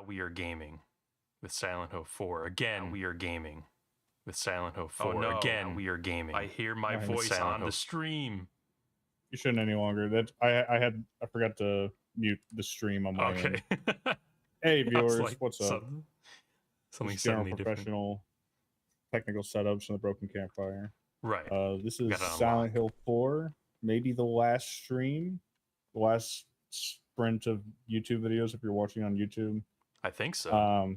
Now we are gaming with Silent Hill 4. Again, we are gaming with Silent Hill 4. Oh, no. Again, we are gaming. I hear my With voice Silent on Hill. the stream. You shouldn't any longer. That I forgot to mute the stream on my end. Okay. Hey I was viewers, like, what's up? Something This is general suddenly different. professional technical setups in the Broken Campfire. Right. This is Got it on Silent lock. Hill 4, maybe the last stream, the last sprint of YouTube videos if you're watching on YouTube. I think so.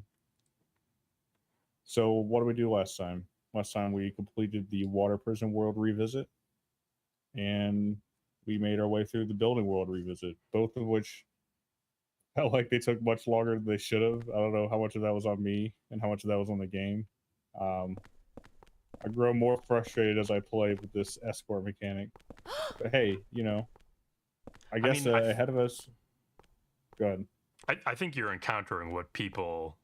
So what did we do last time? Last time we completed the Water Prison World revisit, and we made our way through the Building World revisit, both of which felt like they took much longer than they should have. I don't know how much of that was on me and how much of that was on the game. I grow more frustrated as I play with this escort mechanic. But hey, you know, I guess ahead of us. Go ahead. I think you're encountering what people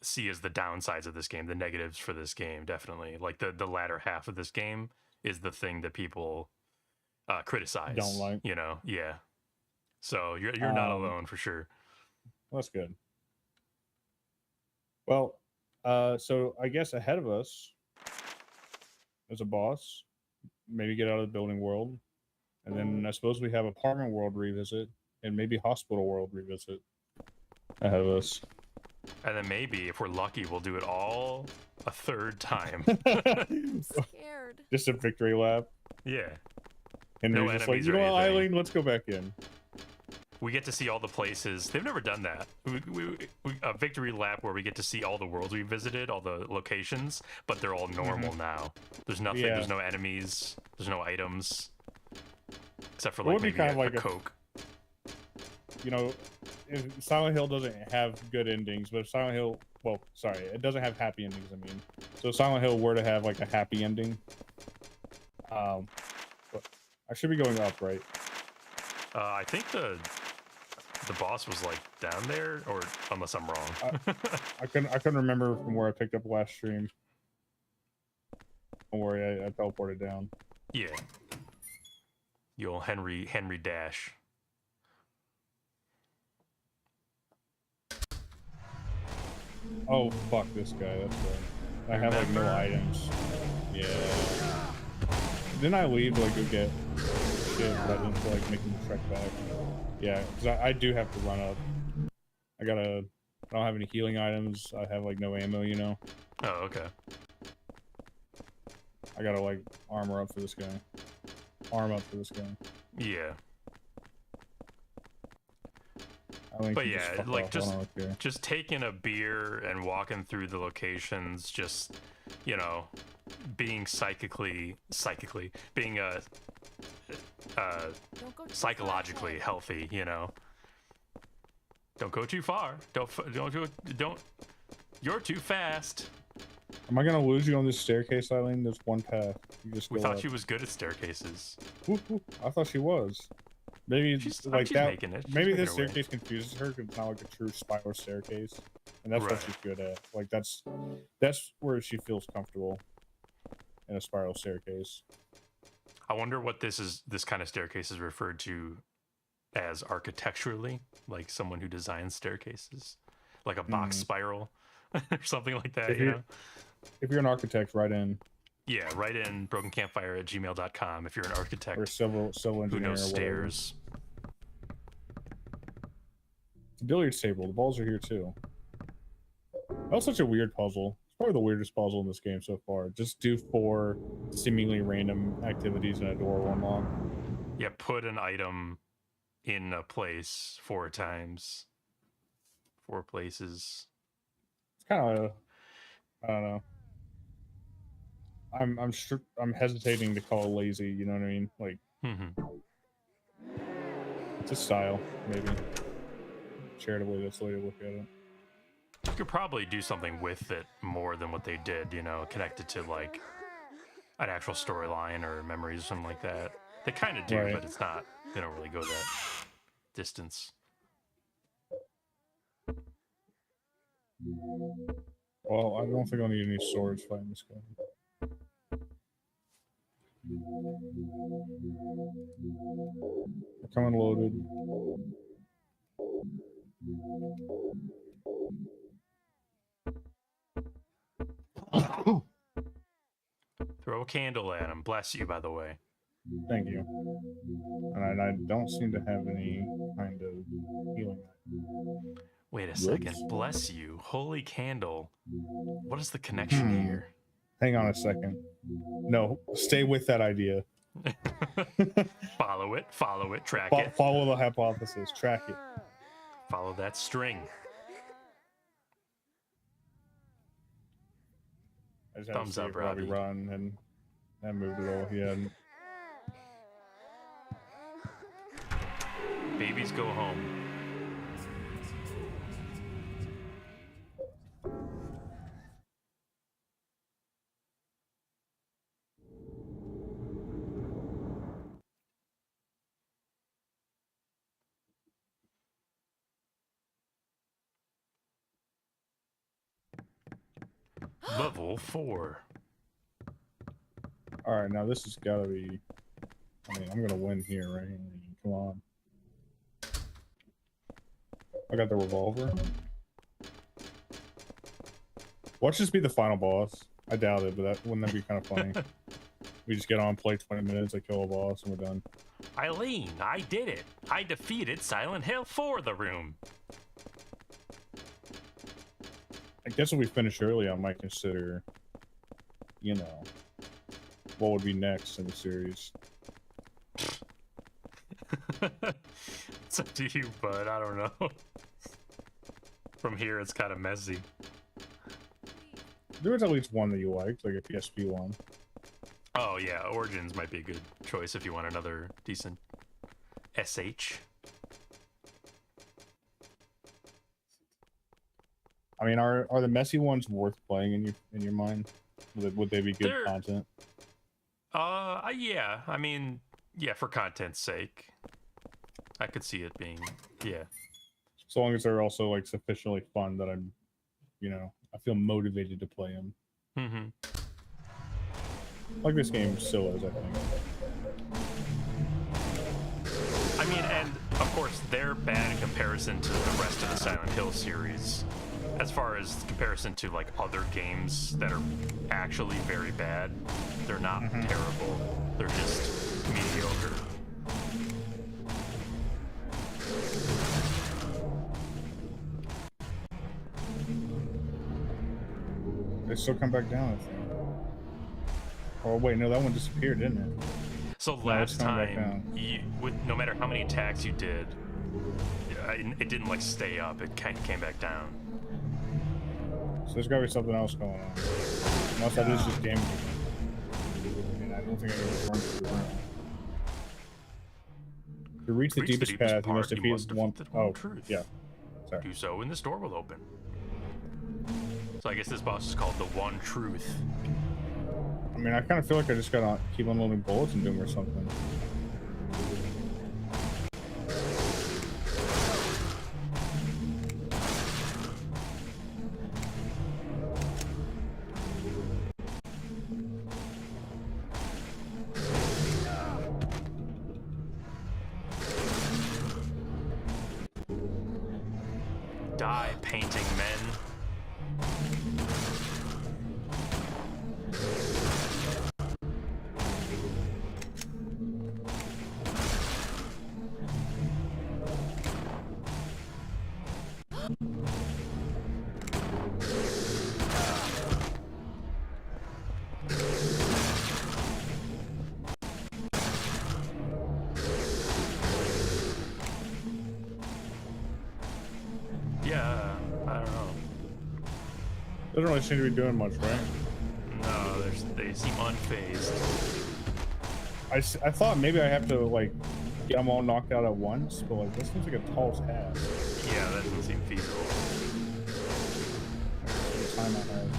see as the downsides of this game, the negatives for this game, definitely. Like the latter half of this game is the thing that people criticize. Don't like. You know, yeah. So you're not alone for sure. Well, that's good. Well, so I guess ahead of us is a boss. Maybe get out of the Building World, and then I suppose we have Apartment World revisit and maybe Hospital World revisit ahead of us. And then maybe, if we're lucky, we'll do it all a third time. I'm scared. Just a victory lap. Yeah. Henry's just like, you know what, Eileen, let's go back in. We get to see all the places. They've never done that. A victory lap where we get to see all the worlds we visited, all the locations, but they're all normal now. There's nothing. Yeah. There's no enemies. There's no items, except for like maybe kind of like a Coke. You know, if Silent Hill doesn't have good endings, but if Silent Hill, well, sorry, it doesn't have happy endings. I mean, so if Silent Hill were to have like a happy ending, but I should be going up, right? I think the boss was like down there, or unless I'm wrong. I couldn't remember from where I picked up last stream. Don't worry, I teleported down. Yeah. You old Henry Dash. Oh fuck this guy, that's right. I have like no items. Yeah. Didn't I leave like go get shit, but I didn't feel like making the trek back. Yeah, because I do have to run up. I don't have any healing items. I have like no ammo, you know. Oh, okay. I gotta like armor up for this guy. Arm up for this guy. Yeah. But yeah, like just taking a beer and walking through the locations, just, you know, being being psychologically healthy, you know. Don't go too far. Don't. You're too fast. Am I gonna lose you on this staircase, Eileen? There's one path. You just We go thought up. she was good at staircases. I thought she was. Maybe She's like that. making it. Maybe She's this making her way. staircase confuses her because it's not like a true spiral staircase, and that's what Right. she's good at. Like that's where she feels comfortable in a spiral staircase. I wonder what this kind of staircase is referred to as architecturally, like someone who designs staircases, like a box spiral or something like that. If you're an architect, write in. Yeah, write in brokencampfire@gmail.com if you're an architect Or civil who engineer knows or whatever. stairs. It's a billiards table. The balls are here too. That was such a weird puzzle. It's probably the weirdest puzzle in this game so far. Just do 4 seemingly random activities and a door will unlock. Yeah, put an item in a place 4 times. 4 places. It's kind of, I don't know. I'm hesitating to call it lazy. You know what I mean? Like, it's a style, maybe. Charitably, that's the way to look at it. You could probably do something with it more than what they did, you know, connected to like an actual storyline or memories or something like that. They kind of do, Right. but it's not. They don't really go that distance. Well, I don't think I'll need any swords fighting this guy. They're coming loaded. Throw a candle at him. Bless you, by the way. Thank you. And I don't seem to have any kind of healing. Wait a second. Whoops. Bless you. Holy candle. What is the connection here? Hang on a second. No, stay with that idea. Follow it. Follow it. Track it. Follow the hypothesis. Track it. Follow that string. I just had Thumbs to see up, if Robbie Robbie. run and moved it all. He hadn't. Babies go home. Level 4. All right, now this has got to be. I mean, I'm gonna win here, right? I mean, come on. I got the revolver. Watch this be the final boss. I doubt it, but wouldn't that be kind of funny? We just get on, play 20 minutes, I kill a boss, and we're done. Eileen, I did it. I defeated Silent Hill 4 the room. I guess if we finish early, I might consider, you know, what would be next in the series. It's up to you, bud. I don't know. From here, it's kind of messy. There was at least one that you liked, like a PSP one. Oh, yeah. Origins might be a good choice if you want another decent SH. I mean, are the messy ones worth playing in your mind? Would they be good content? Yeah. I mean, yeah, for content's sake, I could see it being, yeah. So long as they're also like sufficiently fun that I'm, you know, I feel motivated to play them. Mm-hmm. Like this game still is, I think. I mean, and of course, they're bad in comparison to the rest of the Silent Hill series. As far as comparison to like other games that are actually very bad, they're not terrible. They're just mediocre. They still come back down, I think. Oh wait, no, that one disappeared, didn't it? So last time, no matter how many attacks you did, it didn't like stay up. It kind of came back down. So there's gotta be something else going on. Unless that is just damage. I mean, I don't think I can run through the room. To reach the deepest path, you must defeat one. Oh, truth. Yeah. Sorry. Do so, and this door will open. So I guess this boss is called the One Truth. I mean, I kind of feel like I just gotta keep unloading bullets and doom or something. Die, painting men. Yeah, I don't know. Doesn't really seem to be doing much, right? No, they seem unfazed. I thought maybe I have to like get them all knocked out at once, but like this seems like a tall task. Yeah, that doesn't seem feasible. The time I have.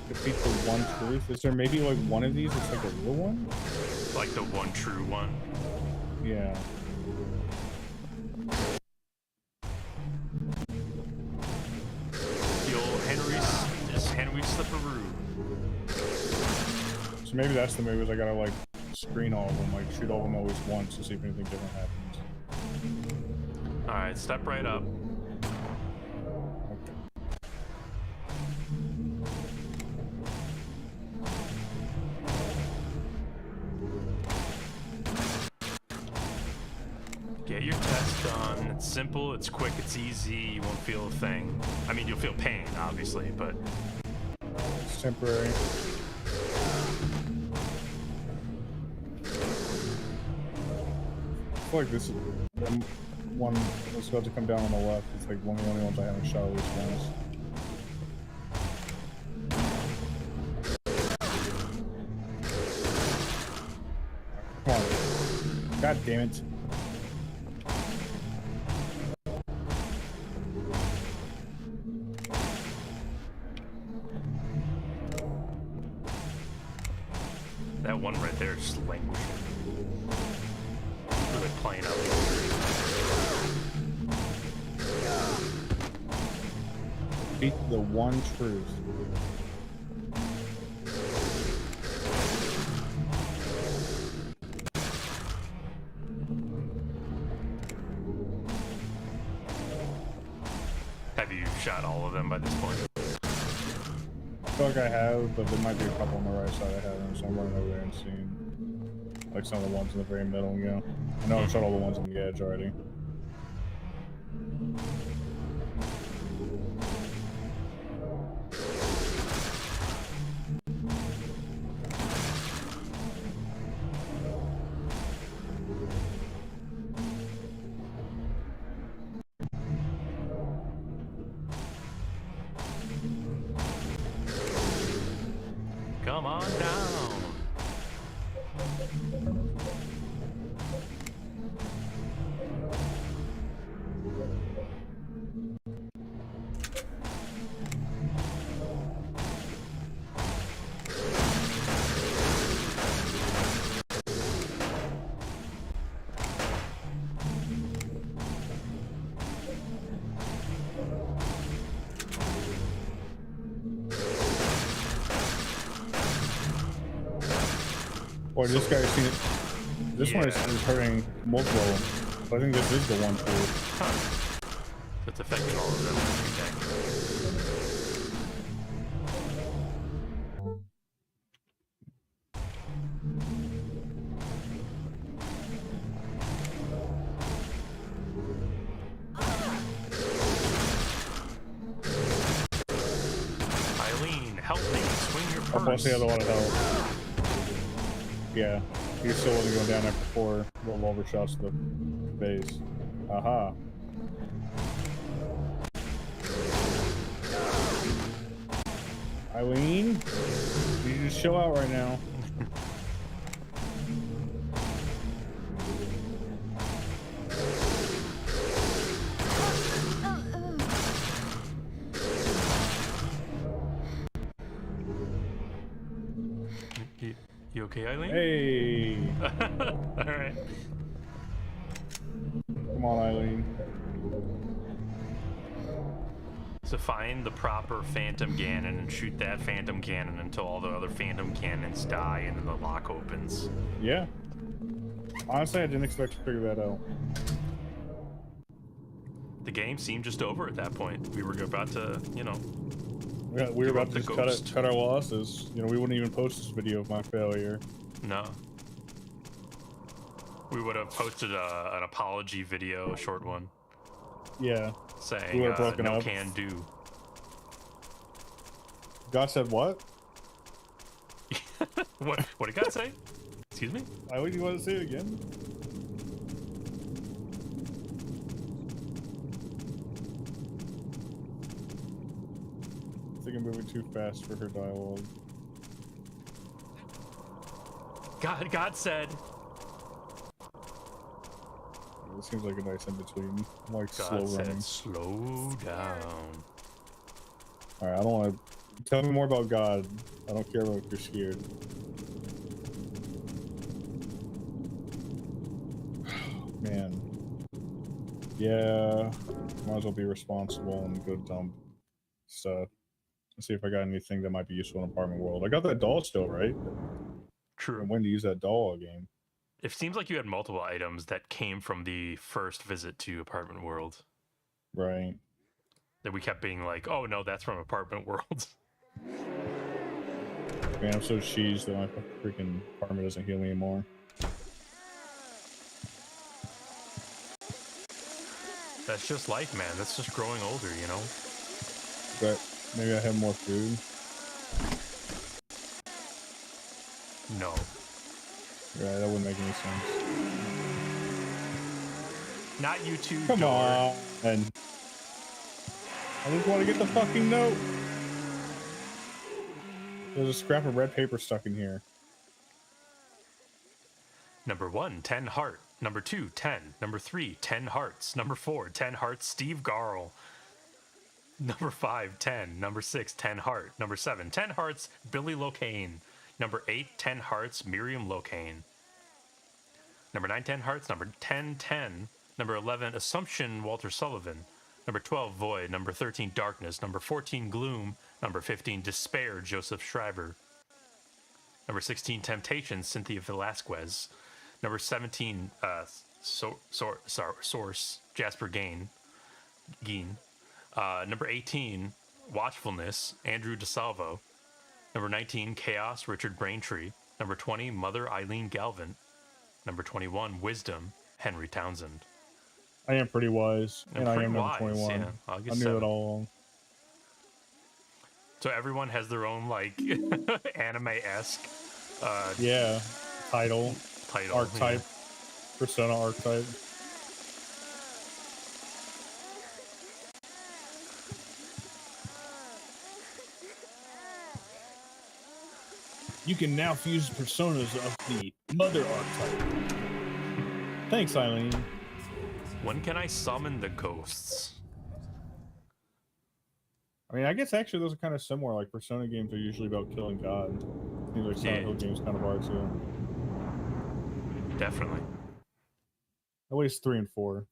Defeat the one truth. Is there maybe like one of these that's like a real one? Like the one true one. Yeah. The old Henry Slipperoo. So maybe that's the move is I gotta like screen all of them, like shoot all of them always once to see if anything different happens. All right, step right up. Okay. Get your test done. It's simple, it's quick, it's easy. You won't feel a thing. I mean, you'll feel pain, obviously, but It's temporary. I feel like this is one that's about to come down on the left. It's like one of the only ones I haven't shot at least once. Come on. God damn it. that one right there is just languishing. Really playing out. Speak the one truth. Have you shot all of them by this point? I feel like I have, but there might be a couple on the right side I haven't, so I'm running over there and seeing. Like some of the ones in the very middle, you know. I know I've shot all the ones on the edge already. Come on down. Boy, this guy's seen it. This one is hurting multiple. But I think this is the one truth. Huh. That's affecting all of them. Eileen, help me. Swing your Oh, plus he purse. has a lot of health. Yeah, he still wasn't going down after 4 revolver shots to the base. Aha. Eileen, you just chill out right now. You okay, Eileen? Hey, All right. come on, Eileen. So find the proper Phantom Cannon and shoot that Phantom Cannon until all the other Phantom Cannons die and then the lock opens. Yeah. Honestly, I didn't expect to figure that out. The game seemed just over at that point. We were about to, you know, We were Give about up to the just ghost. cut our losses. You know, we wouldn't even post this video of my failure. no. We would have posted an apology video, a short one, Yeah. saying We would've broken no up. can do. God said what? What did God say? Excuse me? Eileen, you want to say it again? I think I'm moving too fast for her dialogue. God said. It seems like a nice in between. I'm like God slow said, running. slow down. Alright, I don't want to. Tell me more about God. I don't care about if you're scared. Man. Yeah. Might as well be responsible and go dump stuff. Let's see if I got anything that might be useful in apartment world. I got that doll still, right? True. And when to use that doll game. It seems like you had multiple items that came from the first visit to Apartment World. Right. That we kept being like, oh no, that's from Apartment World. Man, I'm so cheesed that my freaking apartment doesn't heal me anymore. That's just life, man. That's just growing older, you know? But maybe I have more food. No. Right, that wouldn't make any sense. Not you two, Come door. on. I just want to get the fucking note. There's a scrap of red paper stuck in here. Number 1, 10 heart. Number 2, 10. Number 3, 10 hearts. Number 4, 10 hearts, Steve Garl. Number 5, 10. Number 6, 10 heart. Number 7, 10 hearts, Billy Locane. Number 8, 10 hearts, Miriam Locane. Number 9, 10 hearts. Number 10, 10. Number 11, Assumption, Walter Sullivan. Number 12, Void. Number 13, Darkness. Number 14, Gloom. Number 15, Despair, Joseph Schreiber. Number 16, Temptation, Cynthia Velasquez. Number 17, Source, Jasper Geen. Number 18, Watchfulness, Andrew DeSalvo. Number 19, Chaos, Richard Braintree. Number 20, Mother Eileen Galvin. Number 21, Wisdom, Henry Townsend. I am pretty wise, and I am number wise, 21. yeah. August I knew 7th. it all along. So everyone has their own, like, anime-esque Yeah, title, archetype, yeah. persona archetype. You can now fuse personas of the mother archetype. Thanks, Eileen. When can I summon the ghosts? I mean, I guess actually those are kind of similar. Like Persona games are usually about killing God. Seems like Silent Hill games kind of are too. Definitely. At least 3 and 4.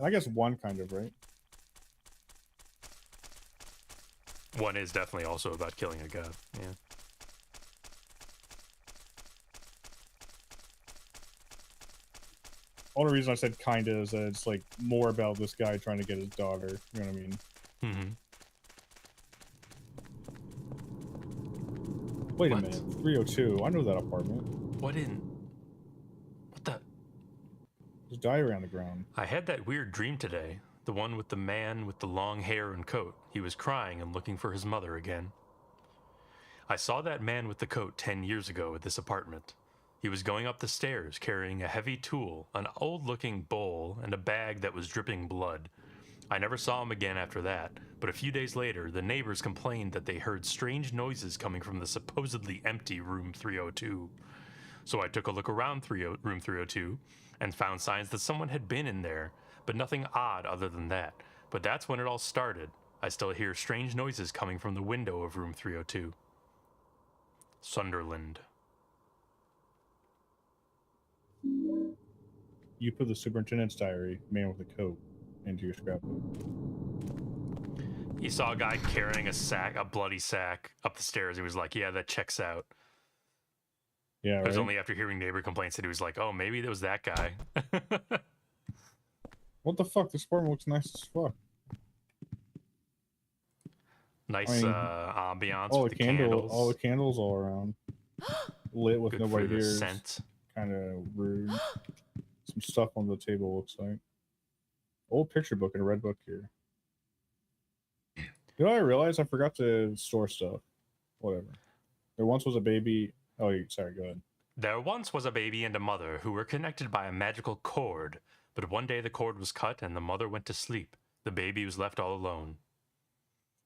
I guess 1 kind of, right? 1 is definitely also about killing a god. Yeah. Only reason I said kinda is that it's like more about this guy trying to get his daughter. You know what I mean? Mm-hmm. Wait a minute. 302. I know that apartment. What the? There's a diary on the ground. I had that weird dream today. The one with the man with the long hair and coat. He was crying and looking for his mother again. I saw that man with the coat 10 years ago at this apartment. He was going up the stairs carrying a heavy tool, an old-looking bowl, and a bag that was dripping blood. I never saw him again after that, but a few days later, the neighbors complained that they heard strange noises coming from the supposedly empty room 302. So I took a look around room 302 and found signs that someone had been in there, but nothing odd other than that. But that's when it all started. I still hear strange noises coming from the window of room 302. Sunderland. You put the superintendent's diary, man with a coat, into your scrapbook. He saw a guy carrying a bloody sack, up the stairs. He was like, yeah, that checks out. Yeah, It was right? only after hearing neighbor complaints that he was like, oh, maybe it was that guy. What the fuck? This apartment looks nice as fuck. Nice I mean, ambiance all with the the candles. all the candles all around. Lit with Good nobody for the here. scent. Kind of rude. Some stuff on the table looks like. Old picture book and a red book here. You know, I realized I forgot to store stuff. Whatever. There once was a baby. Oh, sorry, go ahead. There once was a baby and a mother who were connected by a magical cord, but one day the cord was cut and the mother went to sleep. The baby was left all alone.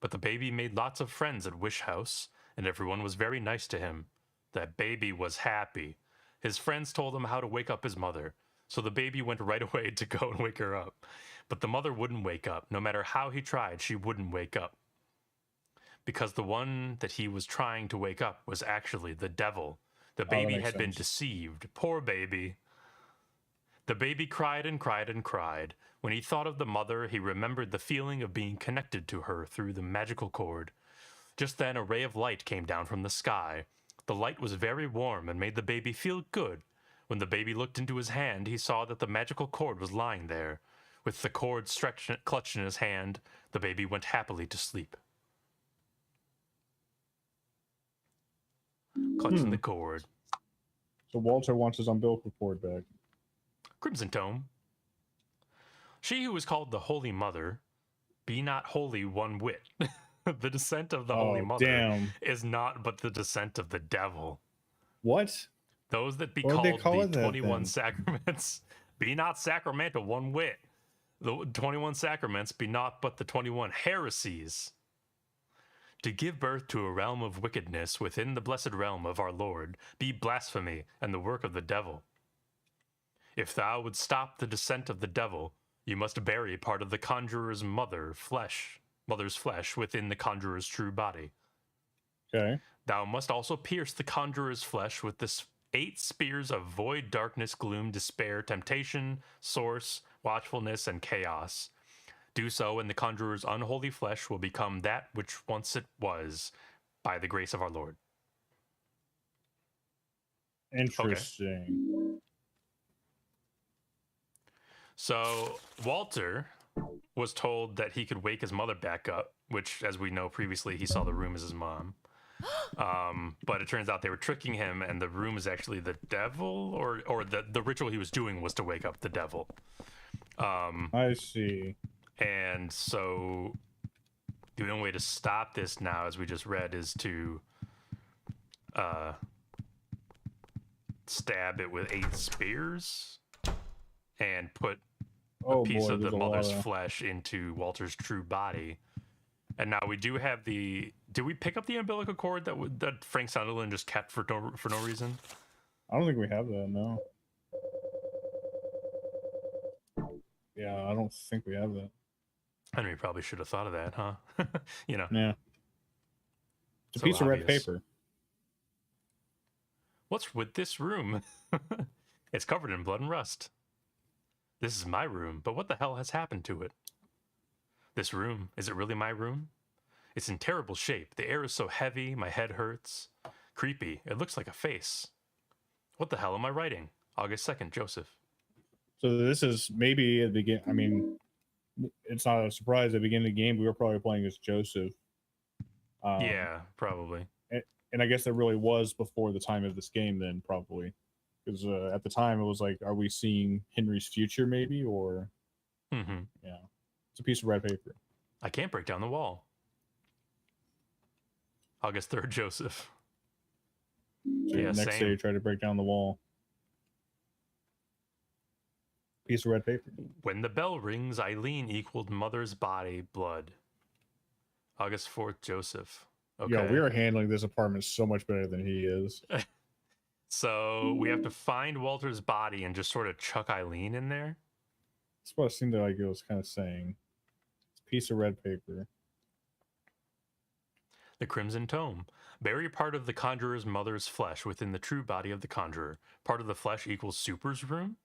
But the baby made lots of friends at Wish House, and everyone was very nice to him. That baby was happy. His friends told him how to wake up his mother, so the baby went right away to go and wake her up. But the mother wouldn't wake up. No matter how he tried, she wouldn't wake up. Because the one that he was trying to wake up was actually the devil. The baby had been deceived. Poor baby. The baby cried and cried and cried. When he thought of the mother, he remembered the feeling of being connected to her through the magical cord. Just then, a ray of light came down from the sky. The light was very warm and made the baby feel good. When the baby looked into his hand, he saw that the magical cord was lying there. With the cord clutched in his hand, the baby went happily to sleep. Clutching the cord. So Walter wants his umbilical cord back. Crimson Tome. She who is called the Holy Mother, be not holy one whit. The descent of the Holy Mother is not but the descent of the devil. What? Those that be What called the 21 sacraments be not sacramental one whit. The 21 sacraments be not but the 21 heresies. To give birth to a realm of wickedness within the blessed realm of our Lord be blasphemy and the work of the devil. If thou wouldst stop the descent of the devil, you must bury part of the conjurer's mother's flesh within the conjurer's true body. Okay. Thou must also pierce the conjurer's flesh with the 8 spears of void, darkness, gloom, despair, temptation, source, watchfulness, and chaos. Do so, and the conjurer's unholy flesh will become that which once it was, by the grace of our Lord. Interesting. Okay. So Walter was told that he could wake his mother back up, which, as we know previously, he saw the room as his mom. But it turns out they were tricking him, and the room is actually the devil, or the ritual he was doing was to wake up the devil. I see. And so the only way to stop this now, as we just read, is to stab it with 8 spears and put a piece of the mother's flesh into Walter's true body. And now we do have the... Did we pick up the umbilical cord that Frank Sunderland just kept for no reason? I don't think we have that, no. Yeah, I don't think we have that. I mean, we probably should have thought of that, huh? You know. Yeah. It's a So piece of red obvious. paper. What's with this room? It's covered in blood and rust. This is my room, but what the hell has happened to it? This room, is it really my room? It's in terrible shape. The air is so heavy, my head hurts. Creepy. It looks like a face. What the hell am I writing? August 2nd, Joseph. So this is maybe at the beginning. I mean, it's not a surprise. At the beginning of the game, we were probably playing as Joseph. Yeah, probably. And I guess that really was before the time of this game then, probably. Because at the time, it was like, are we seeing Henry's future maybe? Or, yeah. It's a piece of red paper. I can't break down the wall. August 3rd, Joseph. So yeah, next day, you try to break down the wall. Piece of red paper. When the bell rings, Eileen equaled mother's body, blood. August 4th, Joseph. Okay. Yeah, we are handling this apartment so much better than he is. So we have to find Walter's body and just sort of chuck Eileen in there? That's what it seemed like it was kind of saying. It's a piece of red paper. The Crimson Tome. Bury part of the conjurer's mother's flesh within the true body of the conjurer. Part of the flesh equals Super's room?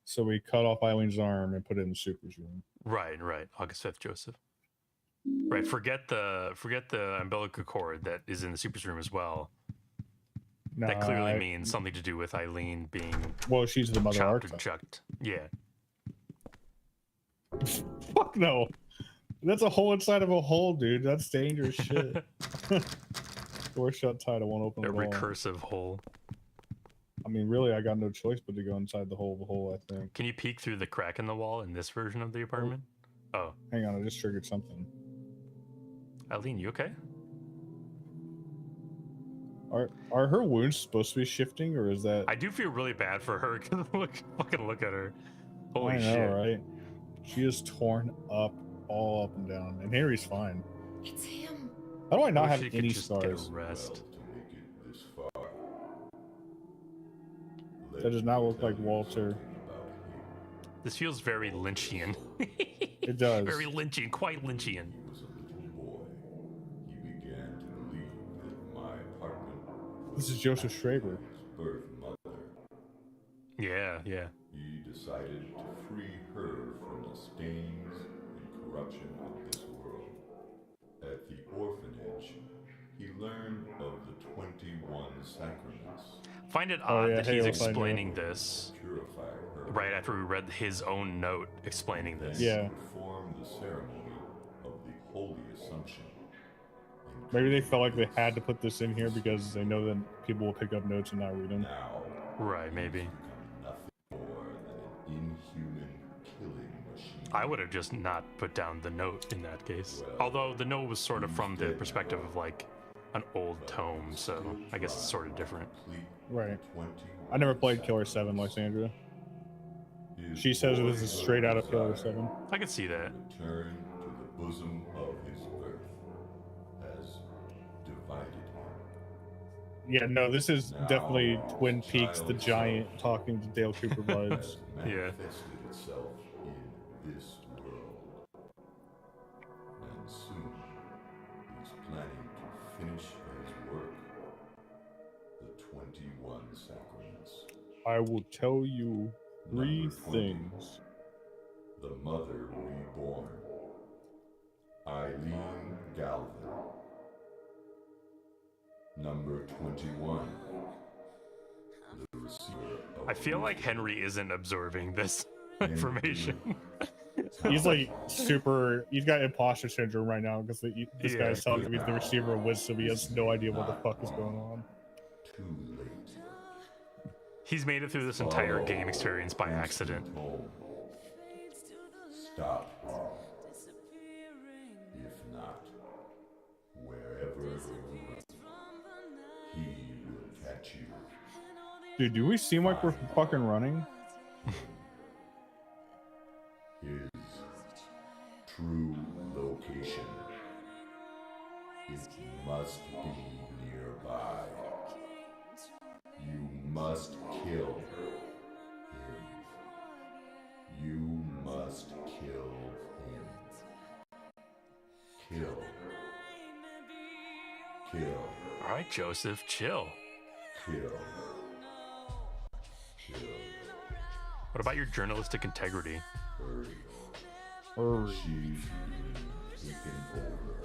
So we cut off Eileen's arm and put it in the Super's room. Right. August 5th, Joseph. Right, forget the umbilical cord that is in the Super's room as well. No, that clearly means something to do with Eileen being... Well, she's the mother archetype. And chucked. Yeah. Fuck no. That's a hole inside of a hole, dude. That's dangerous shit. Door shut tight. I won't open it. A recursive hole. I mean, really, I got no choice but to go inside the hole of the hole, I think. Can you peek through the crack in the wall in this version of the apartment? Oh. Hang on, I just triggered something. Eileen, you okay? Are her wounds supposed to be shifting, or is that... I do feel really bad for her. Fucking look at her. Holy shit. I know, right? She is torn up, all up and down. And Henry's fine. It's him. How do I not have any scars? Rest. That does not look like Walter. This feels very Lynchian. It does. Very Lynchian, quite Lynchian. This is Joseph Schraber. Yeah. He decided to free her from the stains and corruption of this world. At the orphanage, he learned of the 21 sacraments. Find it Oh, odd yeah, that he's Halo, I knew. explaining this Purify her. right after we read his own note explaining Then this. Yeah. perform the ceremony of the Holy Assumption. and Maybe they create felt like they this had to put this in here because they know that people will pick up notes and not read them. Now, Right, he's maybe. become nothing more than an inhuman killing machine. I would have just not put down the note in that case. Well, Although the note was sort of he's from the dead perspective now. of like an old But tome, he's so still I guess it's sort of trying to different. complete Right. the 21 I never played Killer 7, sacraments. Lysandra. His She says this is boyhood straight out of Killer desire 7. I could see to that. return to the bosom of his birth has divided him. Yeah, no, this is Now, definitely Twin the Peaks, the child giant self talking to Dale Cooper vibes. has manifested itself in this world. And soon, he's planning to finish his work. The 21 sacraments. I will tell you 3 Number 20. things. The Mother Reborn. Eileen Galvin. Number 21. The receiver of I feel like wisdom. Henry isn't absorbing this Henry information. He's like super. He's got imposter syndrome right now because this Yeah. guy's telling him he's the receiver of wisdom. He has no idea what the fuck is going on. Too late. He's made it through this entire Follow game experience by accident. instant home. Stop her. If not, wherever you run, he will catch you. Dude, do we seem like we're fucking running? His true location. It must be nearby. You must kill him. You must kill him. Kill. Kill. All right, Joseph, chill. Kill. Kill. What about your journalistic integrity? Hurry. Hurry. She's been taken over.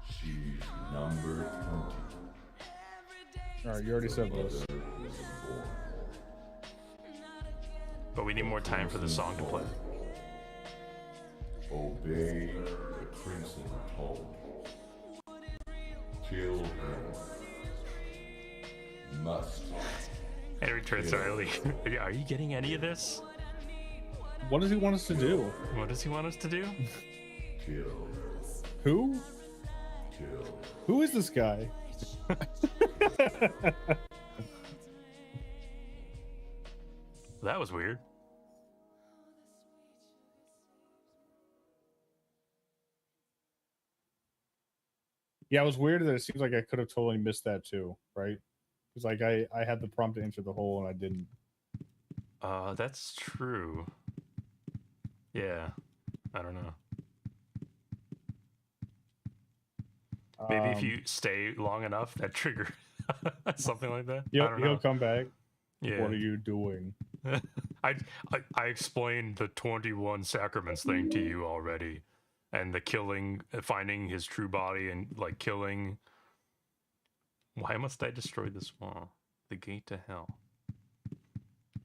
She's number 20. Alright, you already said this. Mother was born. But we need more time for the song to play. Obey the crimson tone. Kill him. Must. Henry turns to Riley. Are you getting any of this? What does he want us to do? What does he want us to do? Kill. Who? Kill. Who is this guy? That was weird. Yeah, it was weird that it seems like I could have totally missed that too, right? Because like I had the prompt to enter the hole and I didn't. That's true. Yeah, I don't know. Maybe if you stay long enough, that trigger something like that. I don't know. He'll come back. Yeah. What are you doing? I explained the 21 sacraments thing to you already, and the killing, finding his true body, and like killing. Why must I destroy this wall? The gate to hell.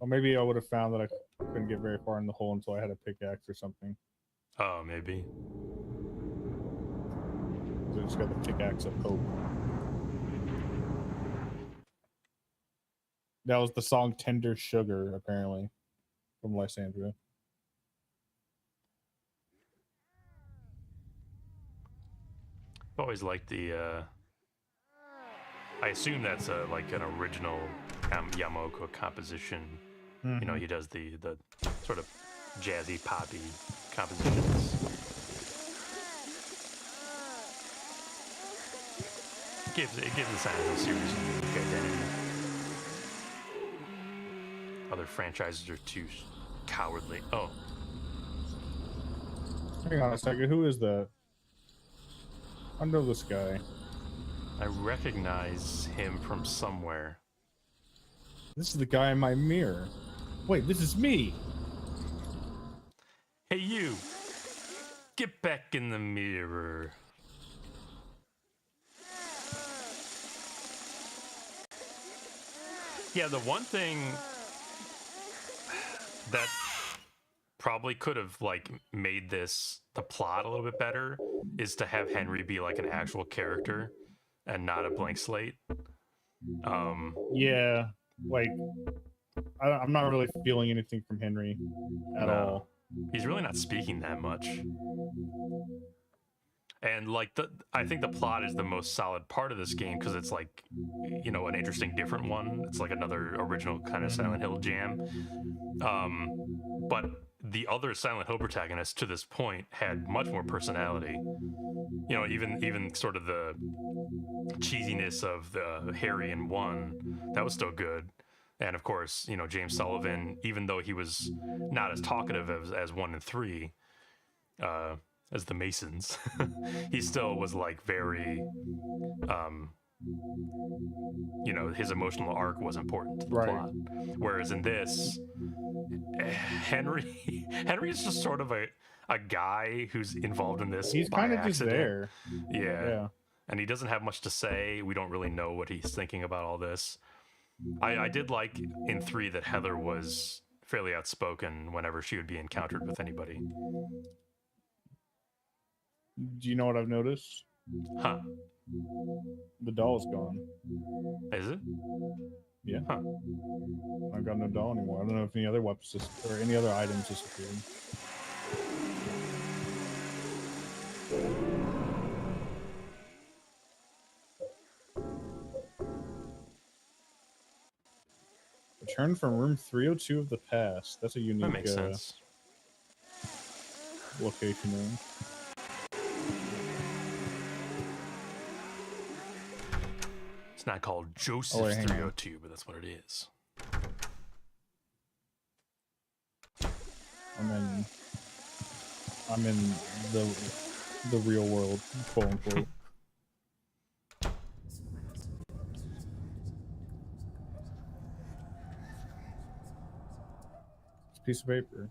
Or maybe I would have found that I couldn't get very far in the hole until I had a pickaxe or something. Oh, maybe. So I just got the pickaxe of hope. That was the song Tender Sugar, apparently, from Lysandra. I've always liked the. I assume that's like an original Yamaoka composition. You know, he does the sort of jazzy, poppy compositions. It gives the sound a serious unique identity. Other franchises are too cowardly. Oh, Hang on a second. Who is that? I know this guy. I recognize him from somewhere. This is the guy in my mirror. Wait, this is me. Hey, you! Get back in the mirror. Yeah, the one thing that probably could have like made this the plot a little bit better is to have Henry be like an actual character and not a blank slate. Yeah, like I'm not really feeling anything from Henry at No. all. He's really not speaking that much. And like I think the plot is the most solid part of this game because it's like, you know, an interesting different one. It's like another original kind of Silent Hill jam. But the other Silent Hill protagonists to this point had much more personality. You know, even sort of the cheesiness of the Harry in 1, that was still good. And of course, you know, James Sullivan, even though he was not as talkative as 1 and 3, as the Masons, he still was like very, you know, his emotional arc was important to the plot. Whereas in this, Henry is just sort of a guy who's involved in this. He's kind of just there. Yeah. And he doesn't have much to say. We don't really know what he's thinking about all this. I did like in 3 that Heather was fairly outspoken whenever she would be encountered with anybody. Do you know what I've noticed? Huh. The doll's gone. Is it? Yeah. Huh. I've got no doll anymore. I don't know if any other weapons or any other items disappeared. Return from room 302 of the past. That's a unique That makes sense. Location name. It's not called Joseph's 302, but that's what it is. I'm in the real world, quote unquote. It's a piece of paper.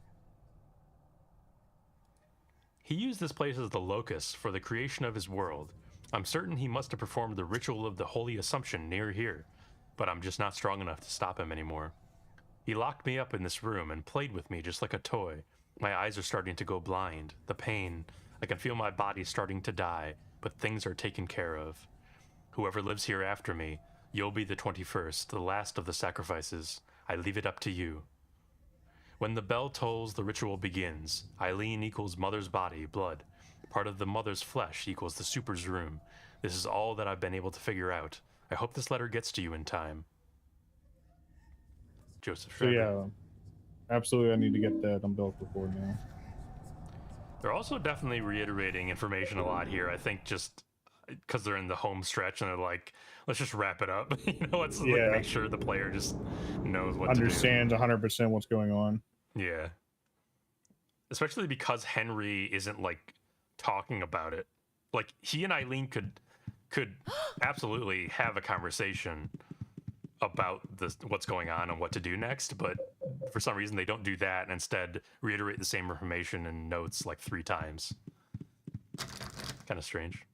He used this place as the locus for the creation of his world. I'm certain he must have performed the ritual of the Holy Assumption near here, but I'm just not strong enough to stop him anymore. He locked me up in this room and played with me just like a toy. My eyes are starting to go blind. The pain. I can feel my body starting to die, but things are taken care of. Whoever lives here after me, you'll be the 21st, the last of the sacrifices. I leave it up to you. When the bell tolls, the ritual begins. Eileen equals mother's body, blood. Part of the mother's flesh equals the super's room. This is all that I've been able to figure out. I hope this letter gets to you in time. Joseph Schreiber. So yeah, absolutely I need to get that umbilical cord now. They're also definitely reiterating information a lot here. I think just because they're in the home stretch and they're like, let's just wrap it up. You know, let's like, make sure the player just knows what understands 100% what's going on. Yeah. Especially because Henry isn't like talking about it. Like he and Eileen could absolutely have a conversation about what's going on and what to do next, but for some reason they don't do that and instead reiterate the same information in notes like 3 times. Kind of strange.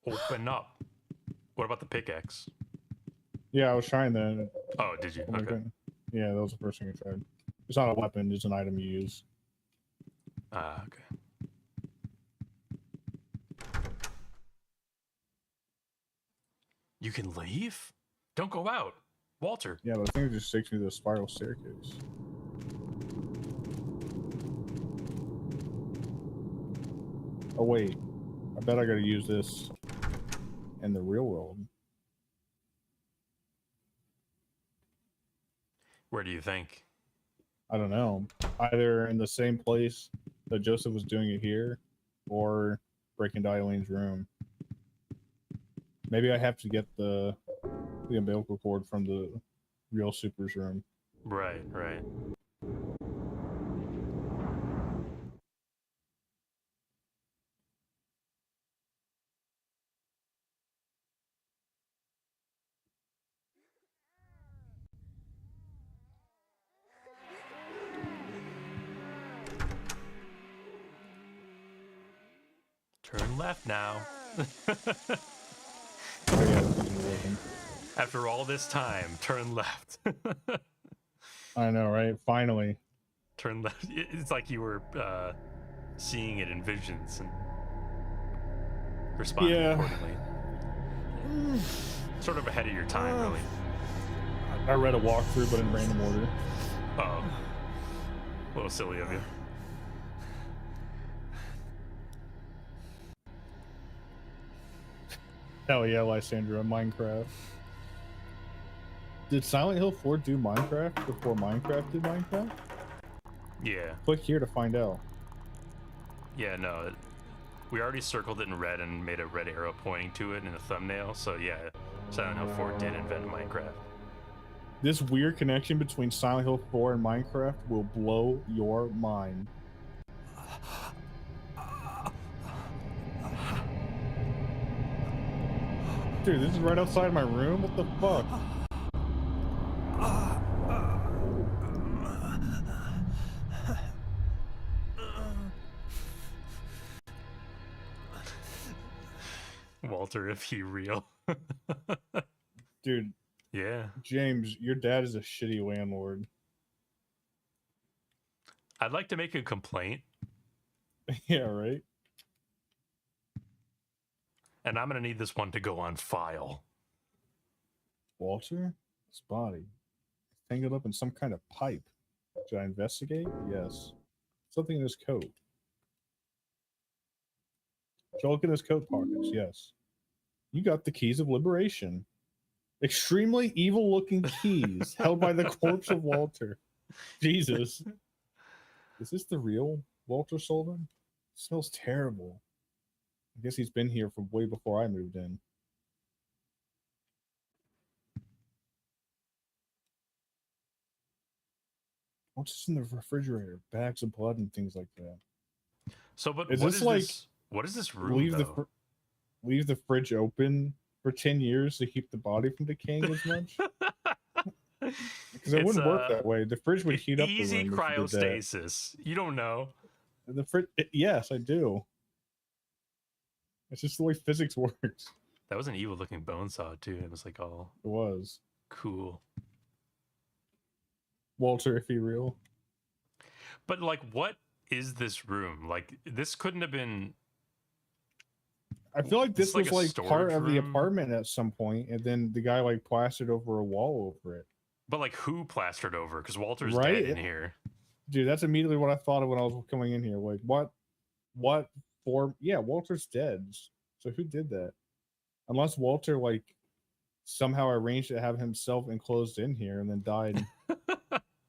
Open up. What about the pickaxe? Yeah, I was trying that. Oh, did you? Okay. Yeah, that was the first thing I tried. It's not a weapon, it's an item you use. Ah, okay. You can leave? Don't go out. Walter. Yeah, but I think it just takes me to the spiral staircase. Oh wait, I bet I gotta use this in the real world. Where do you think? I don't know. Either in the same place that Joseph was doing it here, or breaking into Eileen's room. Maybe I have to get the umbilical cord from the real Super's room. Right, right. Turn left now. Oh, yeah, this isn't working. After all this time, turn left. I know, right? Finally. Turn left. It's like you were seeing it in visions and responding Yeah. accordingly. Sort of ahead of your time, really. I read a walkthrough, but in random order. Oh, a little silly of you. Hell yeah, Lysandra, Minecraft. Did Silent Hill 4 do Minecraft before Minecraft did Minecraft? Yeah. Click here to find out. Yeah, no. We already circled it in red and made a red arrow pointing to it in the thumbnail. So yeah, Silent Hill 4 did invent Minecraft. This weird connection between Silent Hill 4 and Minecraft will blow your mind. Dude, this is right outside my room? What the fuck? Walter, if he real. Dude, Yeah. James, your dad is a shitty landlord. I'd like to make a complaint, Yeah, right? and I'm going to need this one to go on file. Walter? His body. Tangled up in some kind of pipe. Should I investigate? Yes. Something in his coat. Should I look in his coat pockets? Yes. You got the keys of liberation. Extremely evil looking keys held by the corpse of Walter. Jesus. Is this the real Walter Sullivan? It smells terrible. I guess he's been here from way before I moved in. What's in the refrigerator? Bags of blood and things like that. So, but Is what this is like this? What is this room? leave Though? leave the fridge open for 10 years to keep the body from decaying as much? Because it It's, wouldn't work that way. The fridge would heat up the easy room if you did that. cryostasis. You don't know. The fridge, yes, I do. It's just the way physics works. That was an evil looking bone saw too. It was like all It was. cool. Walter, if he real. But like, what is this room? Like, this couldn't have been. I feel like this It's like was a like part storage of the room. apartment at some point, and then the guy like plastered over a wall over it. But like, who plastered over? Because Walter's Right? dead in here. Dude, that's immediately what I thought of when I was coming in here. Like, what form? Yeah, Walter's dead. So who did that? Unless Walter like somehow arranged to have himself enclosed in here and then died.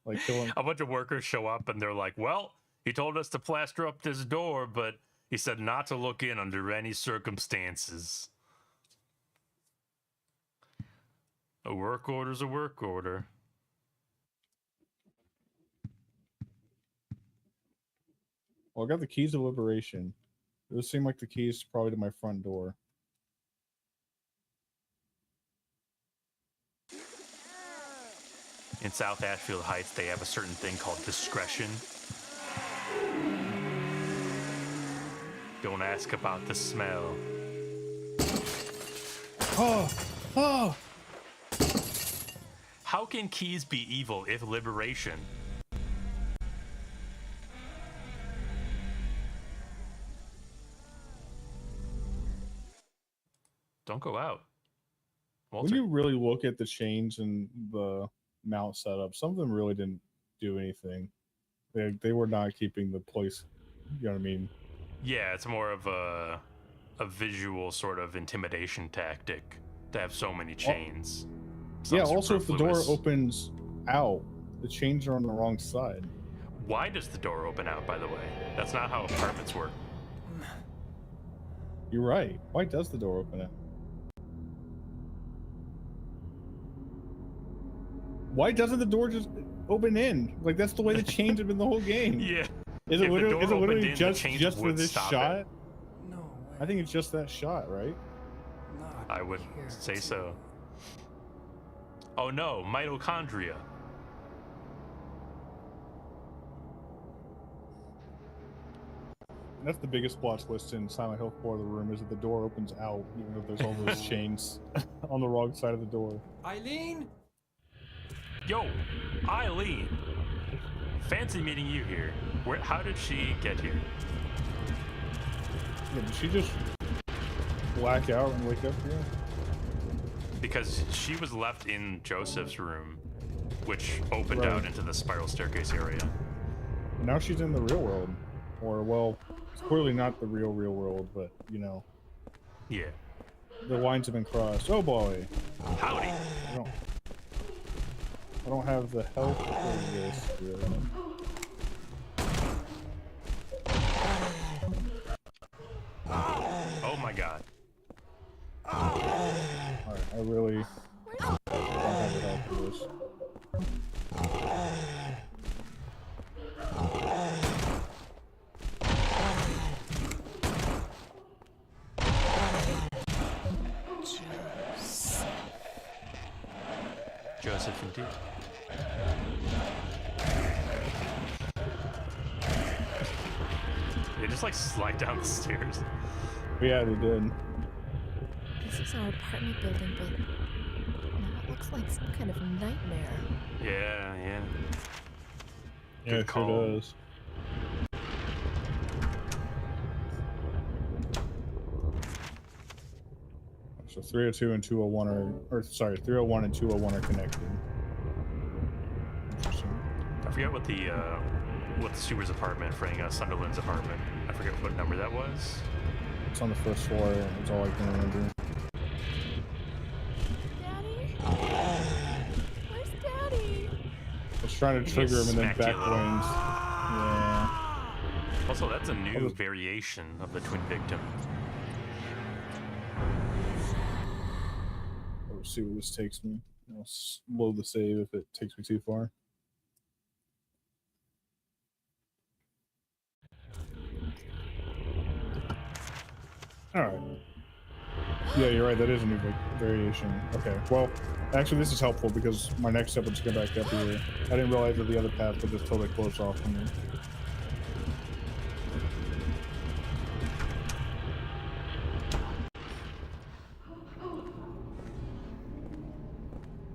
Like killing. A bunch of workers show up and they're like, "Well, he told us to plaster up this door, but he said not to look in under any circumstances." A work order's a work order. Well, I got the keys of liberation. Those seem like the keys probably to my front door. In South Ashfield Heights, they have a certain thing called discretion. Don't ask about the smell. Oh, oh! How can keys be evil if liberation? Don't go out. Walter. When you really look at the chains and the mount setup, some of them really didn't do anything. They were not keeping the place. You know what I mean? Yeah, it's more of a visual sort of intimidation tactic to have so many chains. Yeah. Also, if the door Superfluous. opens out, the chains are on the wrong side. Why does the door open out, by the way? That's not how apartments work. You're right. Why does the door open out? Why doesn't the door just open in? Like that's the way the chains have been the whole game. Yeah. Is If it the literally, door is it opened literally in, the just chains for would this stop it. shot? No way. I think it's just that shot, right? Not I would here say too. so. Oh no, mitochondria. That's the biggest plot twist in Silent Hill 4. The room is that the door opens out, even if there's all those chains on the wrong side of the door. Eileen? Yo, Eileen. Fancy meeting you here. How did she get here? Yeah, did she just black out and wake up here? Because she was left in Joseph's room, which opened Right. out into the spiral staircase area. And now she's in the real world. Or, well, it's clearly not the real world, but, you know, Yeah. the lines have been crossed. Oh boy. Howdy. I don't have the health for this, really. Oh my god. Alright, I really don't have the health for this. Joseph indeed. They just like slide down the stairs. Yeah, they did. This is our apartment building, but now it looks like some kind of nightmare. Yeah, yeah. Yeah, Good it call. sure does. So 302 and 201 are, or sorry, 301 and 201 are connected. Interesting. I forget what the Stewart's apartment, Frank Sunderland's apartment. I forget what number that was. It's on the first floor. That's all I can remember. Daddy? Where's Daddy? I was trying to trigger him and then Smacked you a back little. wings. Yeah. Also, that's a new variation of the twin victim. Let's see where this takes me. I'll slow the save if it takes me too far. Alright. Yeah, you're right. That is a new variation. Okay. Well, actually, this is helpful because my next step was to go back up here. I didn't realize that the other path would just totally close off from me.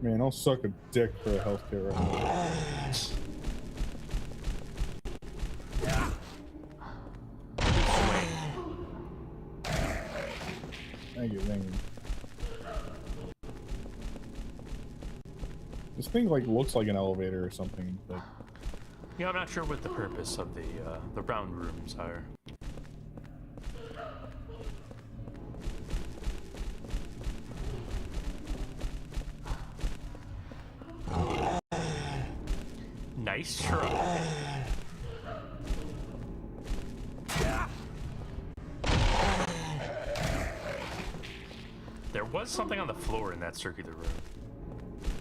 Man, I'll suck a dick for a healthcare right now. Thank you, thank you. This thing like looks like an elevator or something. Like, Yeah, I'm not sure what the purpose of the round rooms are. Nice try. There was something on the floor in that circular room.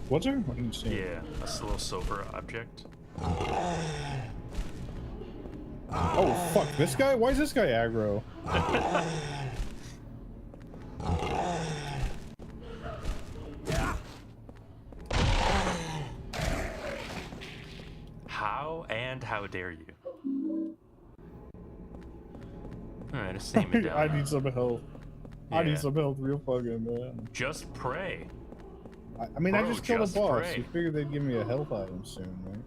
was there? I didn't see it. Yeah, a little silver object. Oh fuck! This guy? Why is this guy aggro? How dare you? Alright, just name it down. I need some help. I Yeah. need some help, real fucking man. Just pray. I mean, I Bro, just killed just a boss. pray. You figured they'd give me a health item soon, right?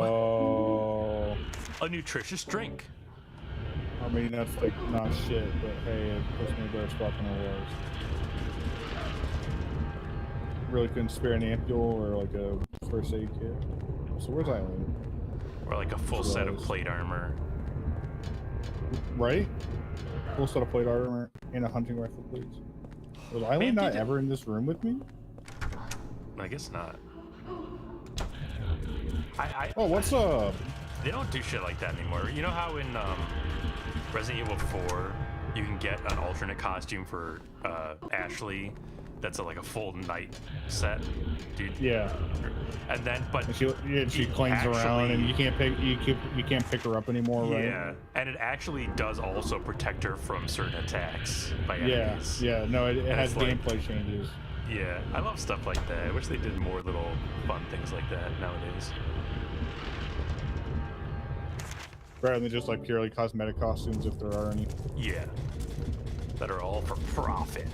Yo. A nutritious drink. I mean, that's like not shit, but hey, it puts me in a better spot than I was. Really couldn't spare an ampule or like a first aid kit. So where's Eileen? Or like a full set of Gross. plate armor. Right? Full set of plate armor and a hunting rifle, please. Was Eileen Man, not did- ever in this room with me? I guess not. Oh, what's up? They don't do shit like that anymore. You know how in Resident Evil 4 you can get an alternate costume for Ashley that's like a full night set, dude. Yeah. And then, but And she it clings around, and actually- you can't pick her up anymore, right? yeah, and it actually does also protect her from certain attacks by Yeah, enemies. yeah. No, it has it's like- gameplay changes. Yeah, I love stuff like that. I wish they did more little fun things like that nowadays. Rather than just like purely cosmetic costumes, if there are any. Yeah, that are all for profit.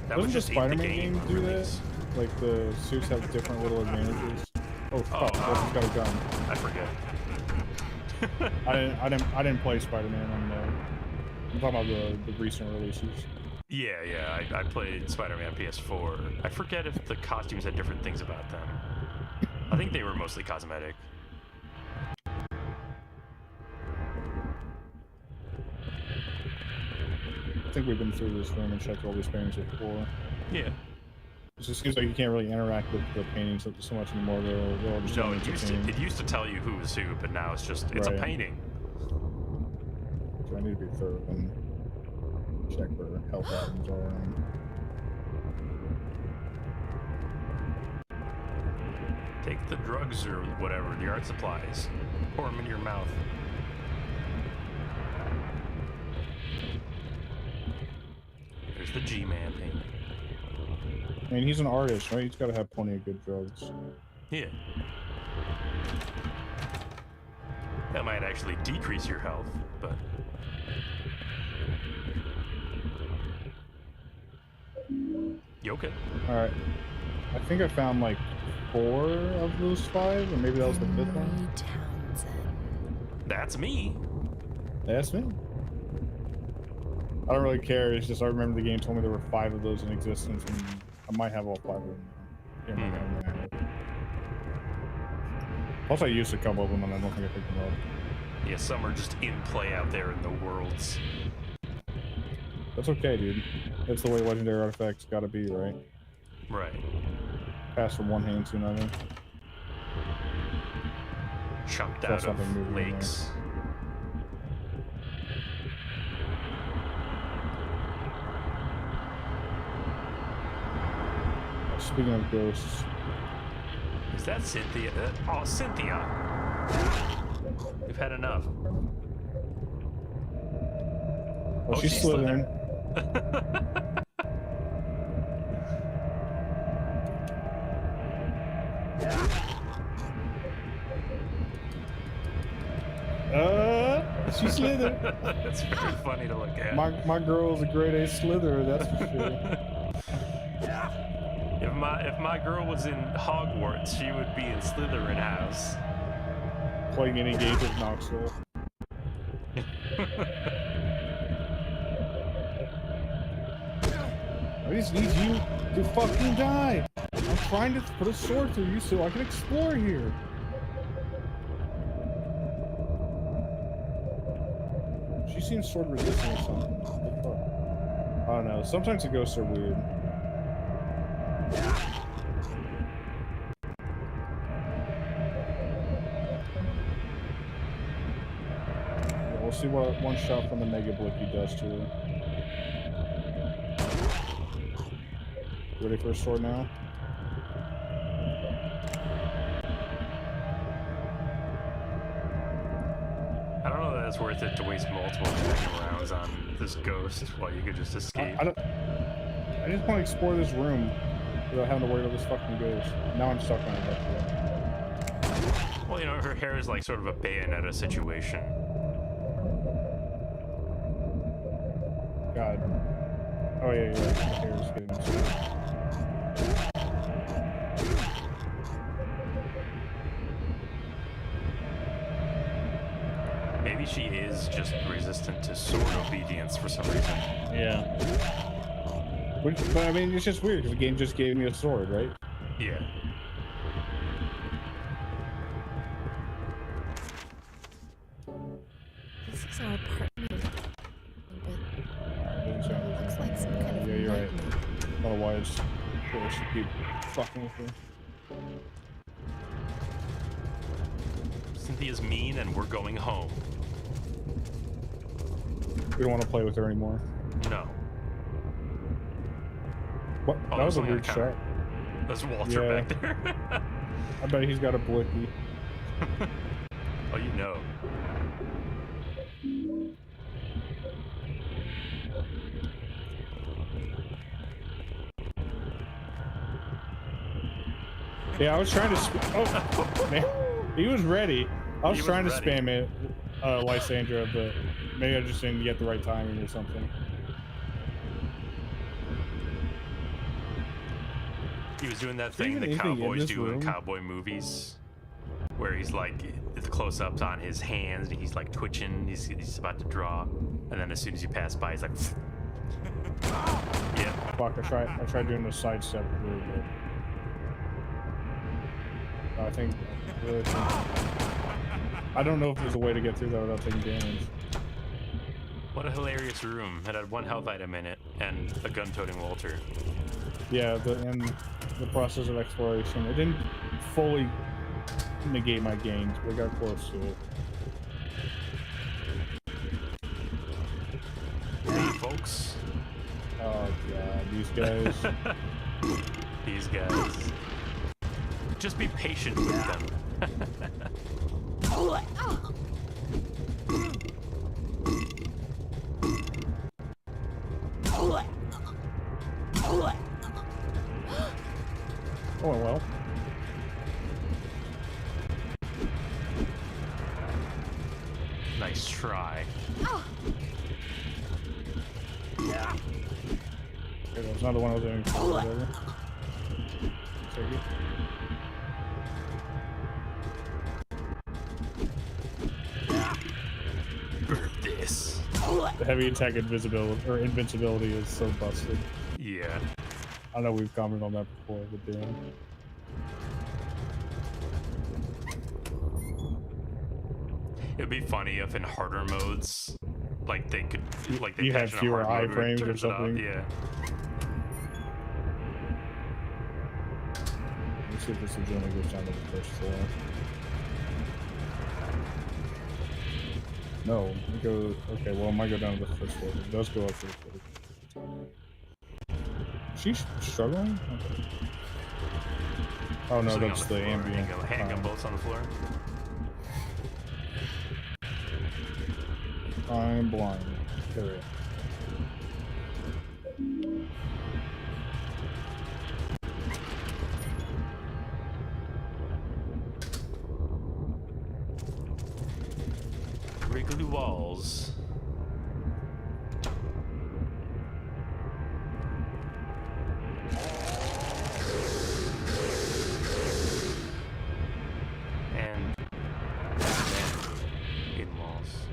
That Doesn't the just in Spider-Man game game do release. that? Like the suits have different little advantages. Oh fuck! What's got a gun? I forget. I didn't play Spider-Man on the. I'm talking about the recent releases. Yeah. I played Spider-Man PS4. I forget if the costumes had different things about them. I think they were mostly cosmetic. I think we've been through this room and checked all these paintings before. Yeah. It just seems like you can't really interact with the paintings so much anymore. They're all just No, entertaining. it used to tell you who was who, but now it's just it's Right. a painting. So I need to be thorough and check where health items are. Take the drugs or whatever, the art supplies. Pour them in your mouth. There's the G-Man painting. I mean, he's an artist, right? He's got to have plenty of good drugs. Yeah. That might actually decrease your health, but... You okay? Alright. I think I found like 4 of those 5, or maybe that was the 5th one. Henry Townsend. That's me. That's me. I don't really care, it's just I remember the game told me there were 5 of those in existence, and I might have all 5 of them. Can't remember how many I have. Plus I used a couple of them and I don't think I picked them up. Yeah, some are just in play out there in the worlds. That's okay, dude. That's the way legendary artifacts gotta be, right? Right. Pass from one hand to another. Chunked Saw out something of moving in there. lakes. Speaking of ghosts, Is that Cynthia? Oh, Cynthia! We've had enough. oh, she's slithering. She's slithering. It's very funny to look at. My girl's a grade A slitherer, that's for sure. If my girl was in Hogwarts, she would be in Slytherin House. Playing any game with Knoxville. I just need you to fucking die. I'm trying to put a sword through you so I can explore here. She seems sword resistant or something. What the fuck? I don't know. Sometimes the ghosts are weird. Yeah, we'll see what one shot from the Mega Blicky does to her. Ready for a sword now? I don't know that it's worth it to waste multiple rounds on this ghost while you could just escape. I just want to explore this room without having to worry about this fucking ghost. Now I'm stuck on it. Well, you know, her hair is like sort of a Bayonetta situation. God. Oh yeah, yeah. My hair is getting. Maybe she is just resistant to sword obedience for some reason. Yeah. But I mean, it's just weird because the game just gave me a sword, right? Yeah. This is our apartment. But Doesn't sound it looks like some kind of Yeah, you're right. nightmare. Otherwise, of course, you keep fucking with her. Cynthia's mean and we're going home. We don't want to play with her anymore. No. What? Oh, That was a something on weird the counter. shot. There's Walter Yeah. back there. I bet he's got a blicky. Oh, you know. Yeah, I was trying to. Oh, man, he was ready. I was He was trying to ready. spam it, Lysandra, but maybe I just didn't get the right timing or something. He was doing that Is there thing even that anything in cowboys this do in room? cowboy movies, where he's like, it's close-ups on his hands, and he's like twitching, he's about to draw, and then as soon as you pass by, he's like, yeah. Fuck! I tried doing the sidestep really good. I think. I don't know if there's a way to get through that without taking damage. What a hilarious room. It had one health item in it, and a gun-toting Walter. Yeah, in the process of exploration, it didn't fully negate my gains, but I got close to it. Hey, folks. Oh god, these guys. These guys. Just be patient with them. Oh well. Nice try. Okay, that's not the one I was aiming for. Whatever. Take it. Burp this. The heavy attack invincibility is so busted. Yeah. I know we've commented on that before, but damn. It'd be funny if in harder modes, like they could, like they You had patch in a fewer hard mode where it iframes or turns it off. something. Yeah. Let's see if this legitimately goes down to the first floor. No, it goes. Okay, well, it might go down to the first floor. But it does go up to the floor. She's struggling? Okay. Oh no, Sitting that's on the floor, ambient. handgun bolts on the floor. I'm blind. Period. Wriggly walls. And hidden walls.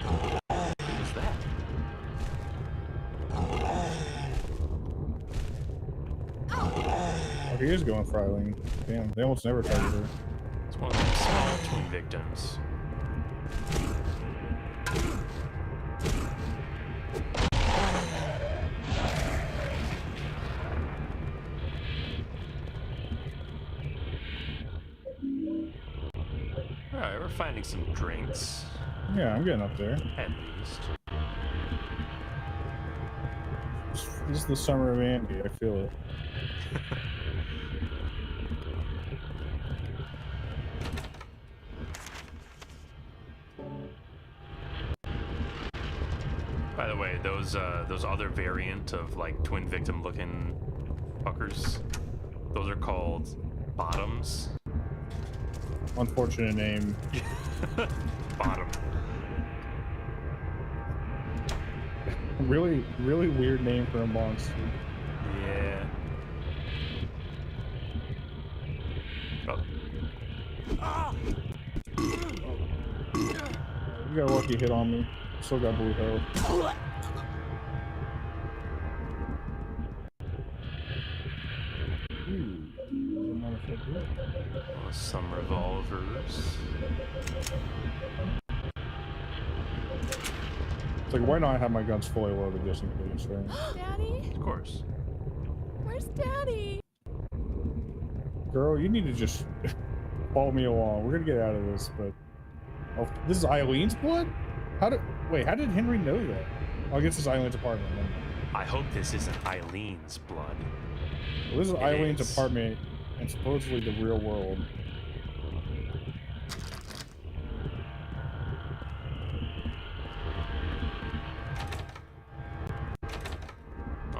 What's that? Oh, he is going for Eileen. Damn, they almost never target her. It's one of the small twin victims. Alright, we're finding some drinks, Yeah, I'm getting up there. at least. This is the summer of Andy. I feel it. By the way, those other variant of like twin victim looking fuckers, those are called bottoms. Unfortunate name. Bottom. Really, really weird name for a monster. Yeah. Oh. You got a lucky hit on me. Still got blue health. Doesn't matter if I do it. Some revolvers. It's like, why not have my guns fully loaded just in case, right? Daddy? Of course. Where's Daddy? Girl, you need to just follow me along. We're gonna get out of this, but... Oh, this is Eileen's blood? Wait, how did Henry know that? Oh, I guess it's Eileen's apartment. Never mind. I hope this isn't Eileen's blood. Well, this is It Eileen's is. apartment, and supposedly the real world.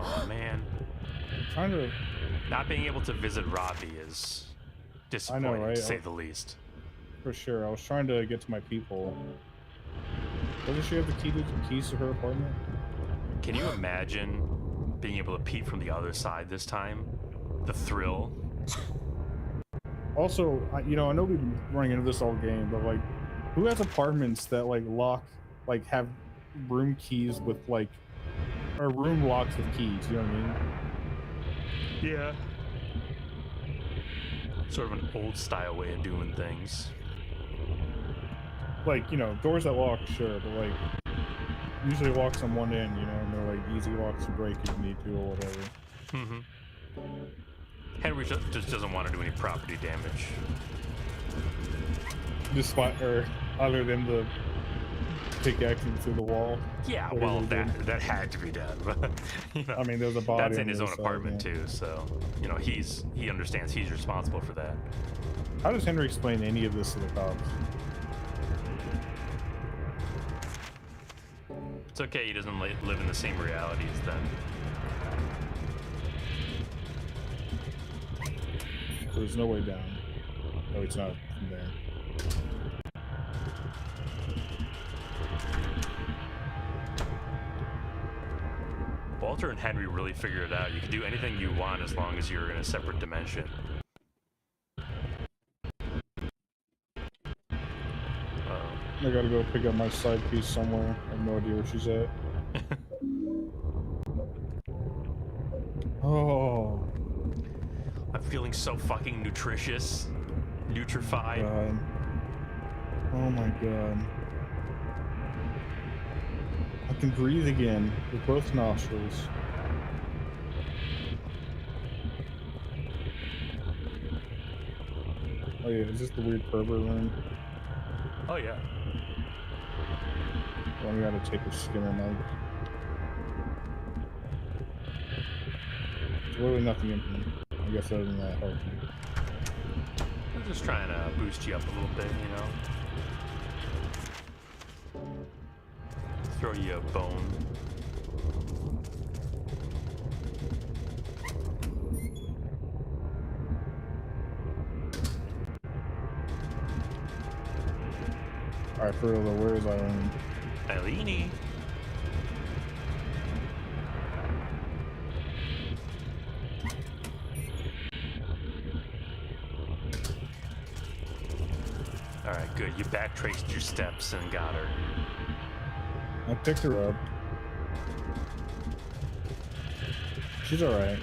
Oh man, I'm trying to... not being able to visit Robbie is disappointing, right? to say the least. For sure, I was trying to get to my people. Doesn't she have the keys to her apartment? Can you imagine being able to peek from the other side this time? The thrill. Also, I know we've been running into this all game, but like, who has apartments that like have room keys with like, or room locks with keys? You know what I mean? Yeah. Sort of an old style way of doing things. Like, doors that lock, sure, but like, usually locks on one end, and they're like easy locks to break if you need to or whatever. Mm-hmm. Henry just doesn't want to do any property damage. Just or other than the pickaxing through the wall. Yeah, What well, is it? that had to be done. But, I mean, there's a body. that's on in his the own other side, apartment yeah. too, so he understands he's responsible for that. How does Henry explain any of this to the cops? It's okay, he doesn't live in the same reality as them. So there's no way down. Oh, it's not from there. Walter and Henry really figured it out. You can do anything you want as long as you're in a separate dimension. I gotta go pick up my side piece somewhere. I have no idea where she's at. Oh, I'm feeling so fucking nutritious. Nutrified. God. Oh my God. I can breathe again with both nostrils. Oh yeah, is this the weird pervert room? Oh yeah. Well, we gotta take a Skinner knife. There's really nothing in here. I guess other than that health. I'm just trying to boost you up a little bit, Throw you a bone. Alright, for real though, where is Eileen? Eileenie. Alright, good. You backtraced your steps and got her. I picked her up. She's alright.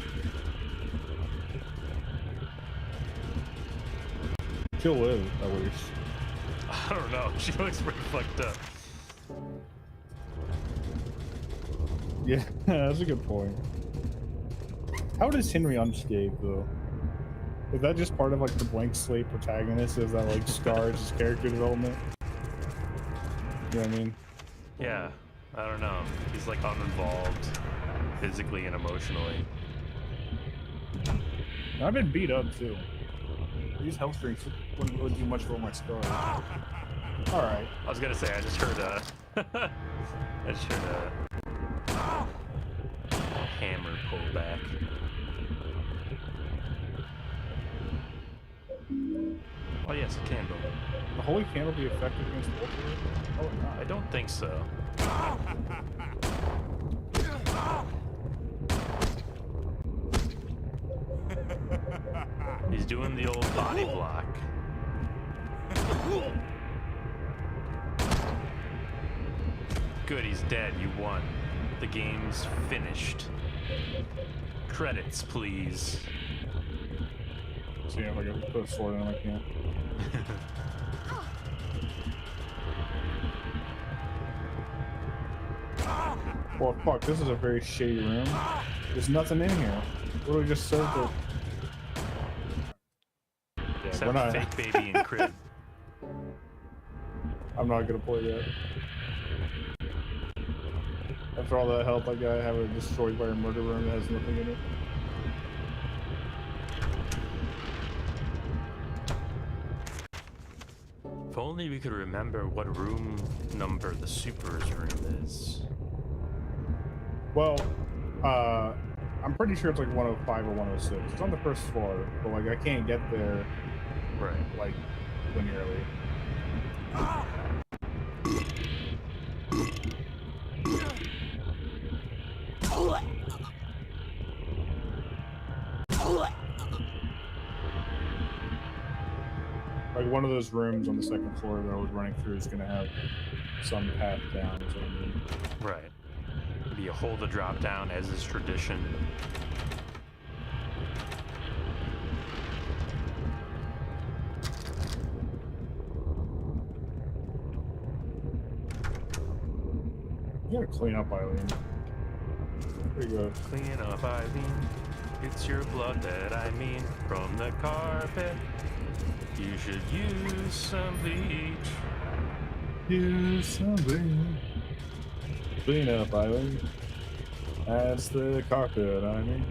She'll live, at least. I don't know. She looks pretty fucked up. Yeah, that's a good point. How does Henry unscathed, though? Is that just part of, like, the blank slate protagonist? Is that, like, scars his character development? You know what I mean? Yeah, I don't know. He's like uninvolved physically and emotionally. I've been beat up, too. These health drinks wouldn't really do much for my scars. Alright. I was gonna say, I just heard a hammer pull back. Oh yes, a candle. The holy candle be effective against Vulture? Oh, I don't think so. He's doing the old body block. Good, he's dead. You won. The game's finished. Credits, please. See if I can put a sword in, I can't. Well, fuck, this is a very shady room. There's nothing in here. What do we just serve the... Yeah, Except we're not... fake baby and crib. I'm not gonna play that. After all that help I got, have it destroyed by a murder room that has nothing in it. If only we could remember what room number the supers room is. Well, I'm pretty sure it's like 105 or 106. It's on the first floor, but like I can't get there Right. like linearly. Like one of those rooms on the second floor that I was running through is gonna have some path down. So I mean. Right. Maybe you hold the drop down as is tradition. You gotta clean up, Eileen. There you go. Clean up, Eileen. It's your blood that I mean from the carpet. You should use some bleach. Use something. Clean up, Eileen. That's the carpet, I mean.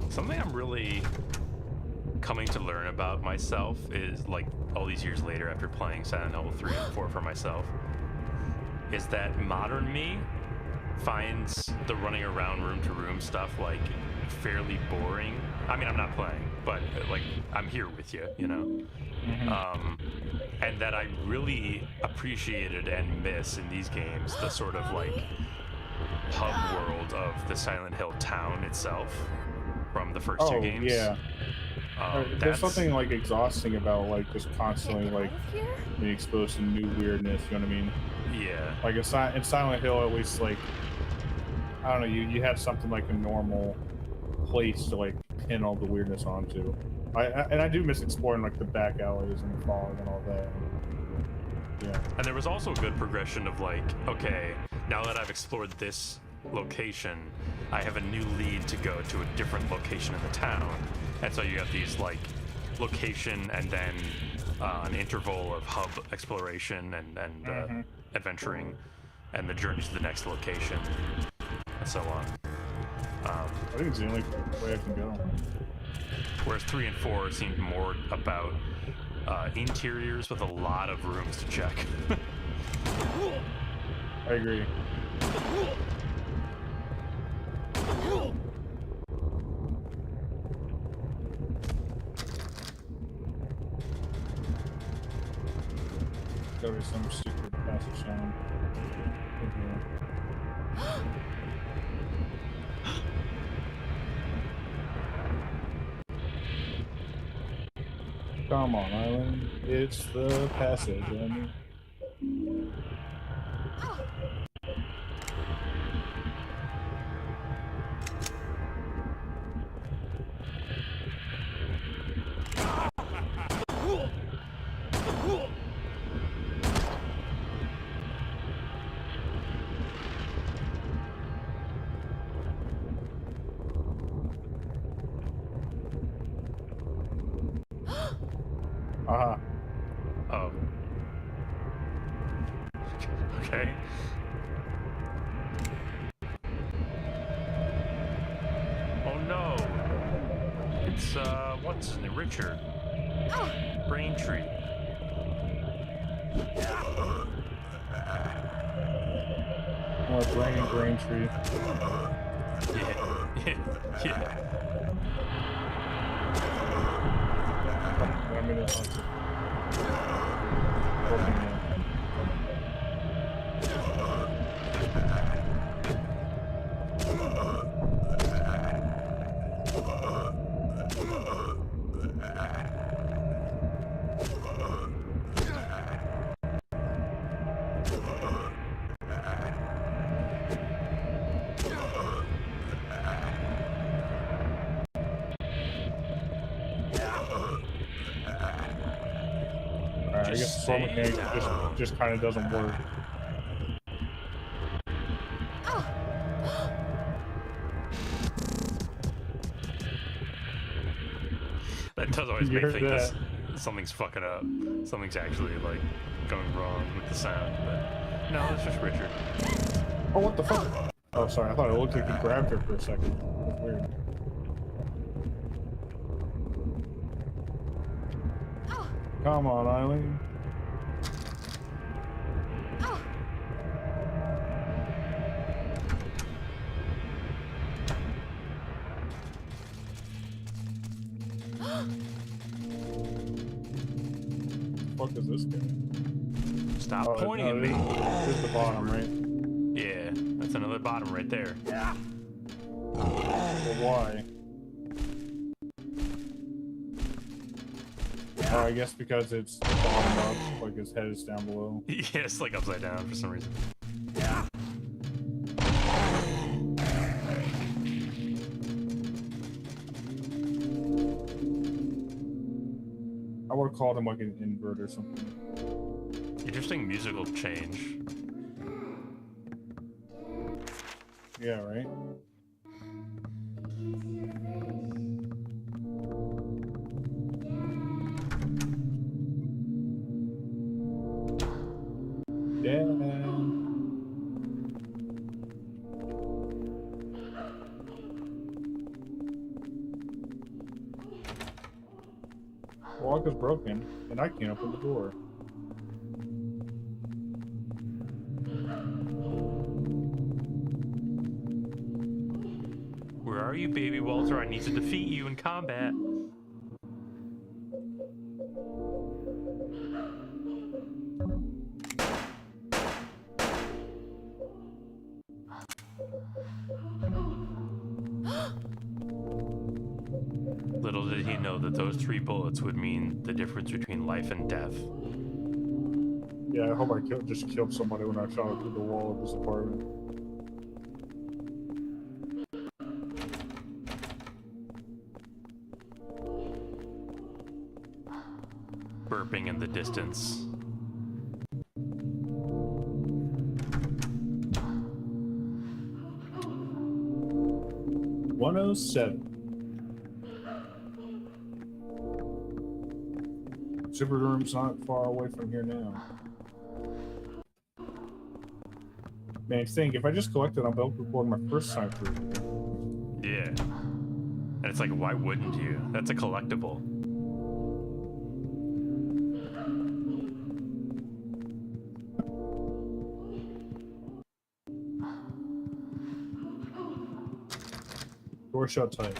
Something I'm really coming to learn about myself is, like, all these years later after playing Silent Hill 3 and 4 for myself, is that modern me finds the running around room to room stuff, like, fairly boring. I mean, I'm not playing, but, like, I'm here with you, you know? And that I really appreciated and miss in these games the sort of, like, hub world of the Silent Hill town itself from the first two games. Yeah. There's That's something like exhausting about like just constantly Get like out of here? being exposed to new weirdness. You know what I mean? yeah, Like in Silent Hill, at least like I don't know, you have something like a normal place to like pin all the weirdness onto. I do miss exploring like the back alleys and the fog and all that. Yeah. and there was also a good progression of like, okay, now that I've explored this location, I have a new lead to go to a different location in the town, and so you have these like location and then an interval of hub exploration and adventuring, and the journey to the next location, and so on. I think it's the only way I can go. Whereas 3 and 4 seemed more about interiors with a lot of rooms to check. I agree. Gotta be some secret passage sound. Come on, Island. It's the passage. I mean. Aha. Oh. Okay. Oh no. It's what's his name? Richard. Braintree. Oh, Braintree. Yeah. Yeah. I mean, it's working now. I guess the sword mechanic just kind of doesn't work. That does always You make me heard think that? something's fucking up. Something's actually like going wrong with the sound, but no, it's just Richard. Oh, what the fuck? Oh, sorry. I thought it looked like he grabbed her for a second. That's weird. Come on, Eileen. What the fuck is this guy? Stop Oh, pointing no, at me. This is the bottom, right? Yeah, that's another bottom right there. Well, why? Oh, I guess because it's bottom up, like his head is down below. Yeah, it's like upside down for some reason. I would have called him like an invert or something. Interesting musical change. Yeah, right? Yeah. The lock is broken, and I can't open the door. Where are you, baby Walter? I need to defeat you in combat. Little did he know that those 3 bullets would mean the difference between life and death. Yeah, I hope I just killed somebody when I shot it through the wall of this apartment. Burping in the distance. $107. Super room's not far away from here now. Man, think if I just collected, I'll be able to record my first time through. Yeah. And it's like, why wouldn't you? That's a collectible. Door shut tight.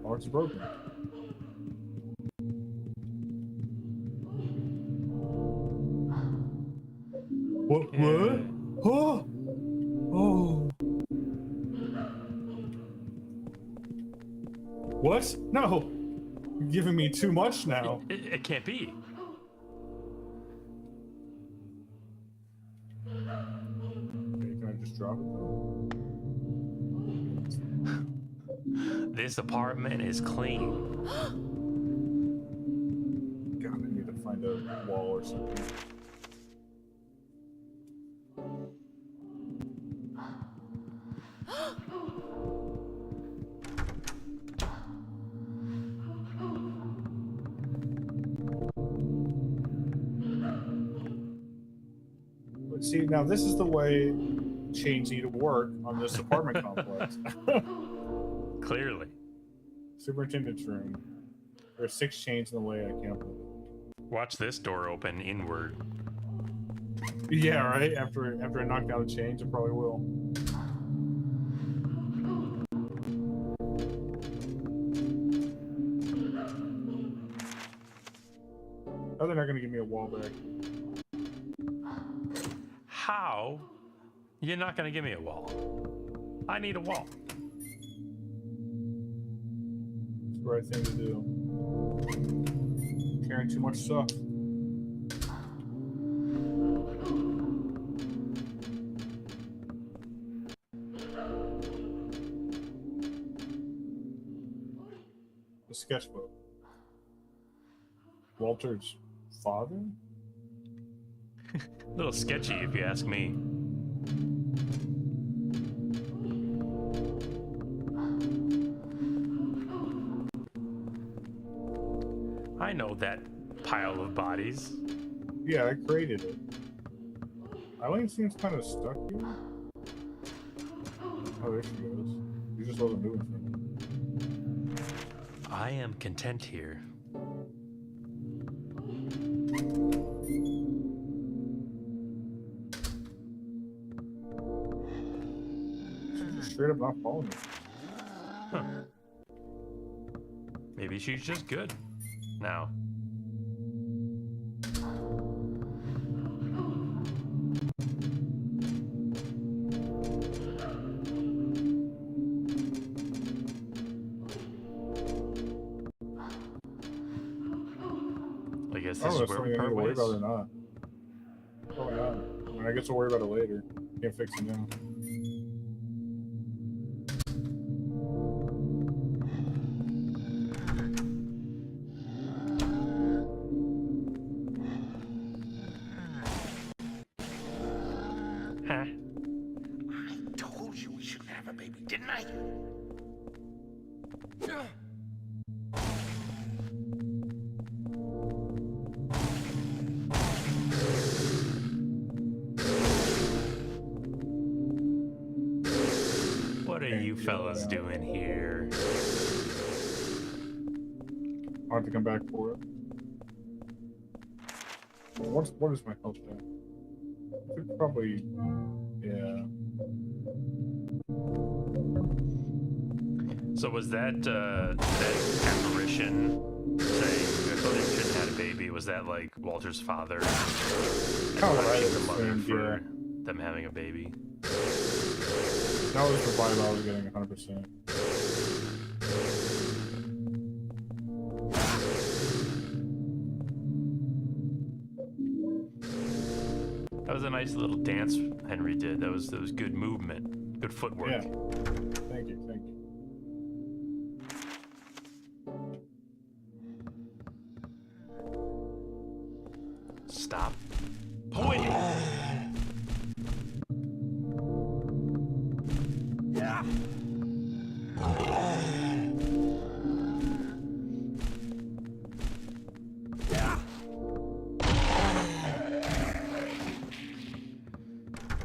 Lock's broken. What? Yeah. What? Oh! Oh! What? No! You're giving me too much now. It can't be. Okay, can I just drop it though? This apartment is clean. God, I need to find a wall or something. But see, now this is the way chains need to work on this apartment complex. Clearly. Superintendent's room. There are 6 chains in the way. I can't believe it. Watch this door open inward. Yeah, right. After I knock down the chains, it probably will. Oh, they're not gonna give me a wall back. How? You're not gonna give me a wall. I need a wall. It's the right thing to do. Carrying too much stuff. The sketchbook. Walter's father? A little sketchy, if you ask me. I know that pile of bodies. Yeah, I created it. Eileen seems kind of stuck here. Oh, there she goes. She just wasn't moving for me. I am content here. She's just straight up not following me. Huh. Maybe she's just good now. I guess I this don't know is if where something we I need part to worry ways. about or not. Probably not. I mean, I guess I'll worry about it later. Can't fix it now. Huh. I told you we shouldn't have a baby, didn't I? What are you fellas doing here? I'll have to come back for it. What is my health at? I think probably, yeah. So was that apparition saying I thought they shouldn't have had a baby? Was that like Walter's father Kinda what I admonishing the mother assumed, for yeah. them having a baby? That was the vibe I was getting 100%. That was a nice little dance Henry did. That was good movement, good footwork. Yeah. Thank you, thank you. Stop pointing.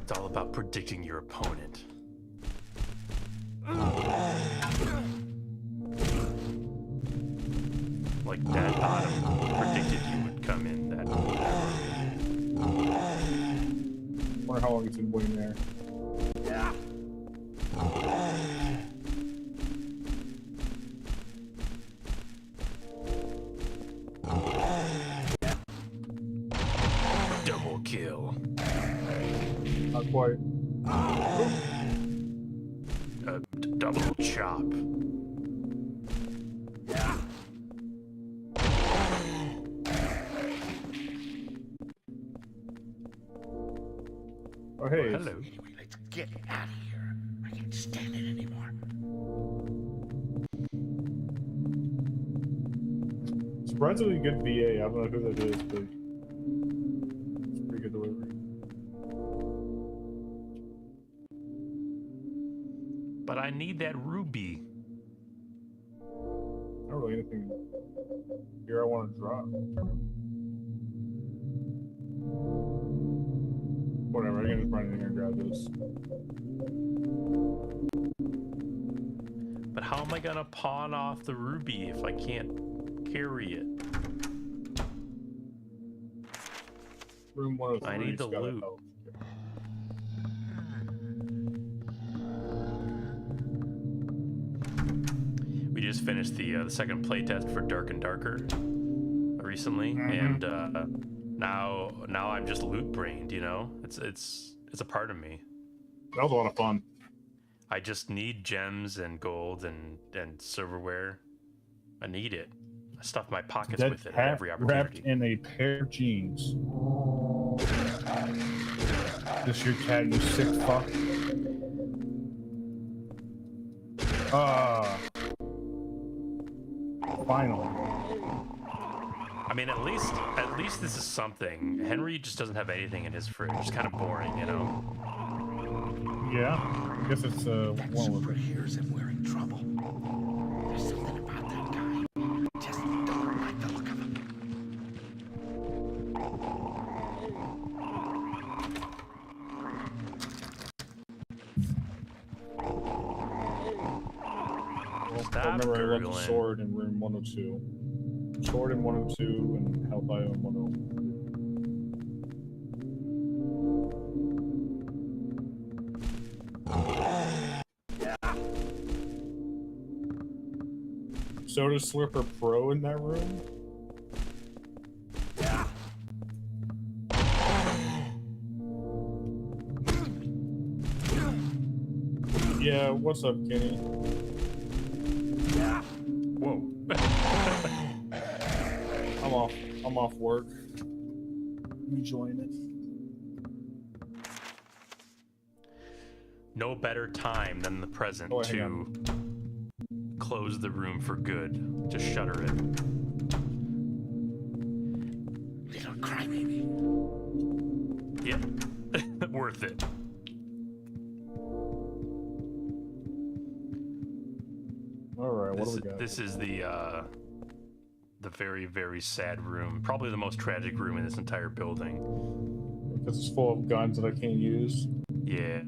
It's all about predicting your opponent. Like that bottom predicted you would come in that. Wonder how long it's been waiting there. Double kill. Not quite. Double chop. Oh, hey. Hello. Anyway, let's get out of here. I can't stand it anymore. Surprisingly good VA. I don't know who that is, but it's pretty good delivery. But I need that ruby. Not really anything here I want to drop. Whatever, I can just run in here and grab this. But how am I gonna pawn off the ruby if I can't carry it? Room 103. I need the gotta loot. help. We just finished the second playtest for Dark and Darker recently, and now I'm just loot brained. You know, it's a part of me. That was a lot of fun. I just need gems and gold and silverware. I need it. I stuff my pockets Dead with it at cat every wrapped opportunity. in a pair of jeans. This your cat, you sick fuck. Finally. I mean, at least this is something. Henry just doesn't have anything in his fridge. It's kind of boring, you know. Yeah, I guess it's That one of super hears him, we're in trouble. There's something about that guy. Just don't like the look of him. I Stop remember I left the gurgling. sword in room 102. Sword in 102 and health item in 101. Soda Slurper Pro in that room? Yeah, what's up, Kenny? Whoa. I'm off work. Enjoying it. No better time than the present Oh, hang to close the room for good. To shutter it. Little crybaby. Yeah. Worth it. Alright, what do we got? This is the very, very sad room. Probably the most tragic room in this entire building. Because it's full of guns that I can't use. Yeah.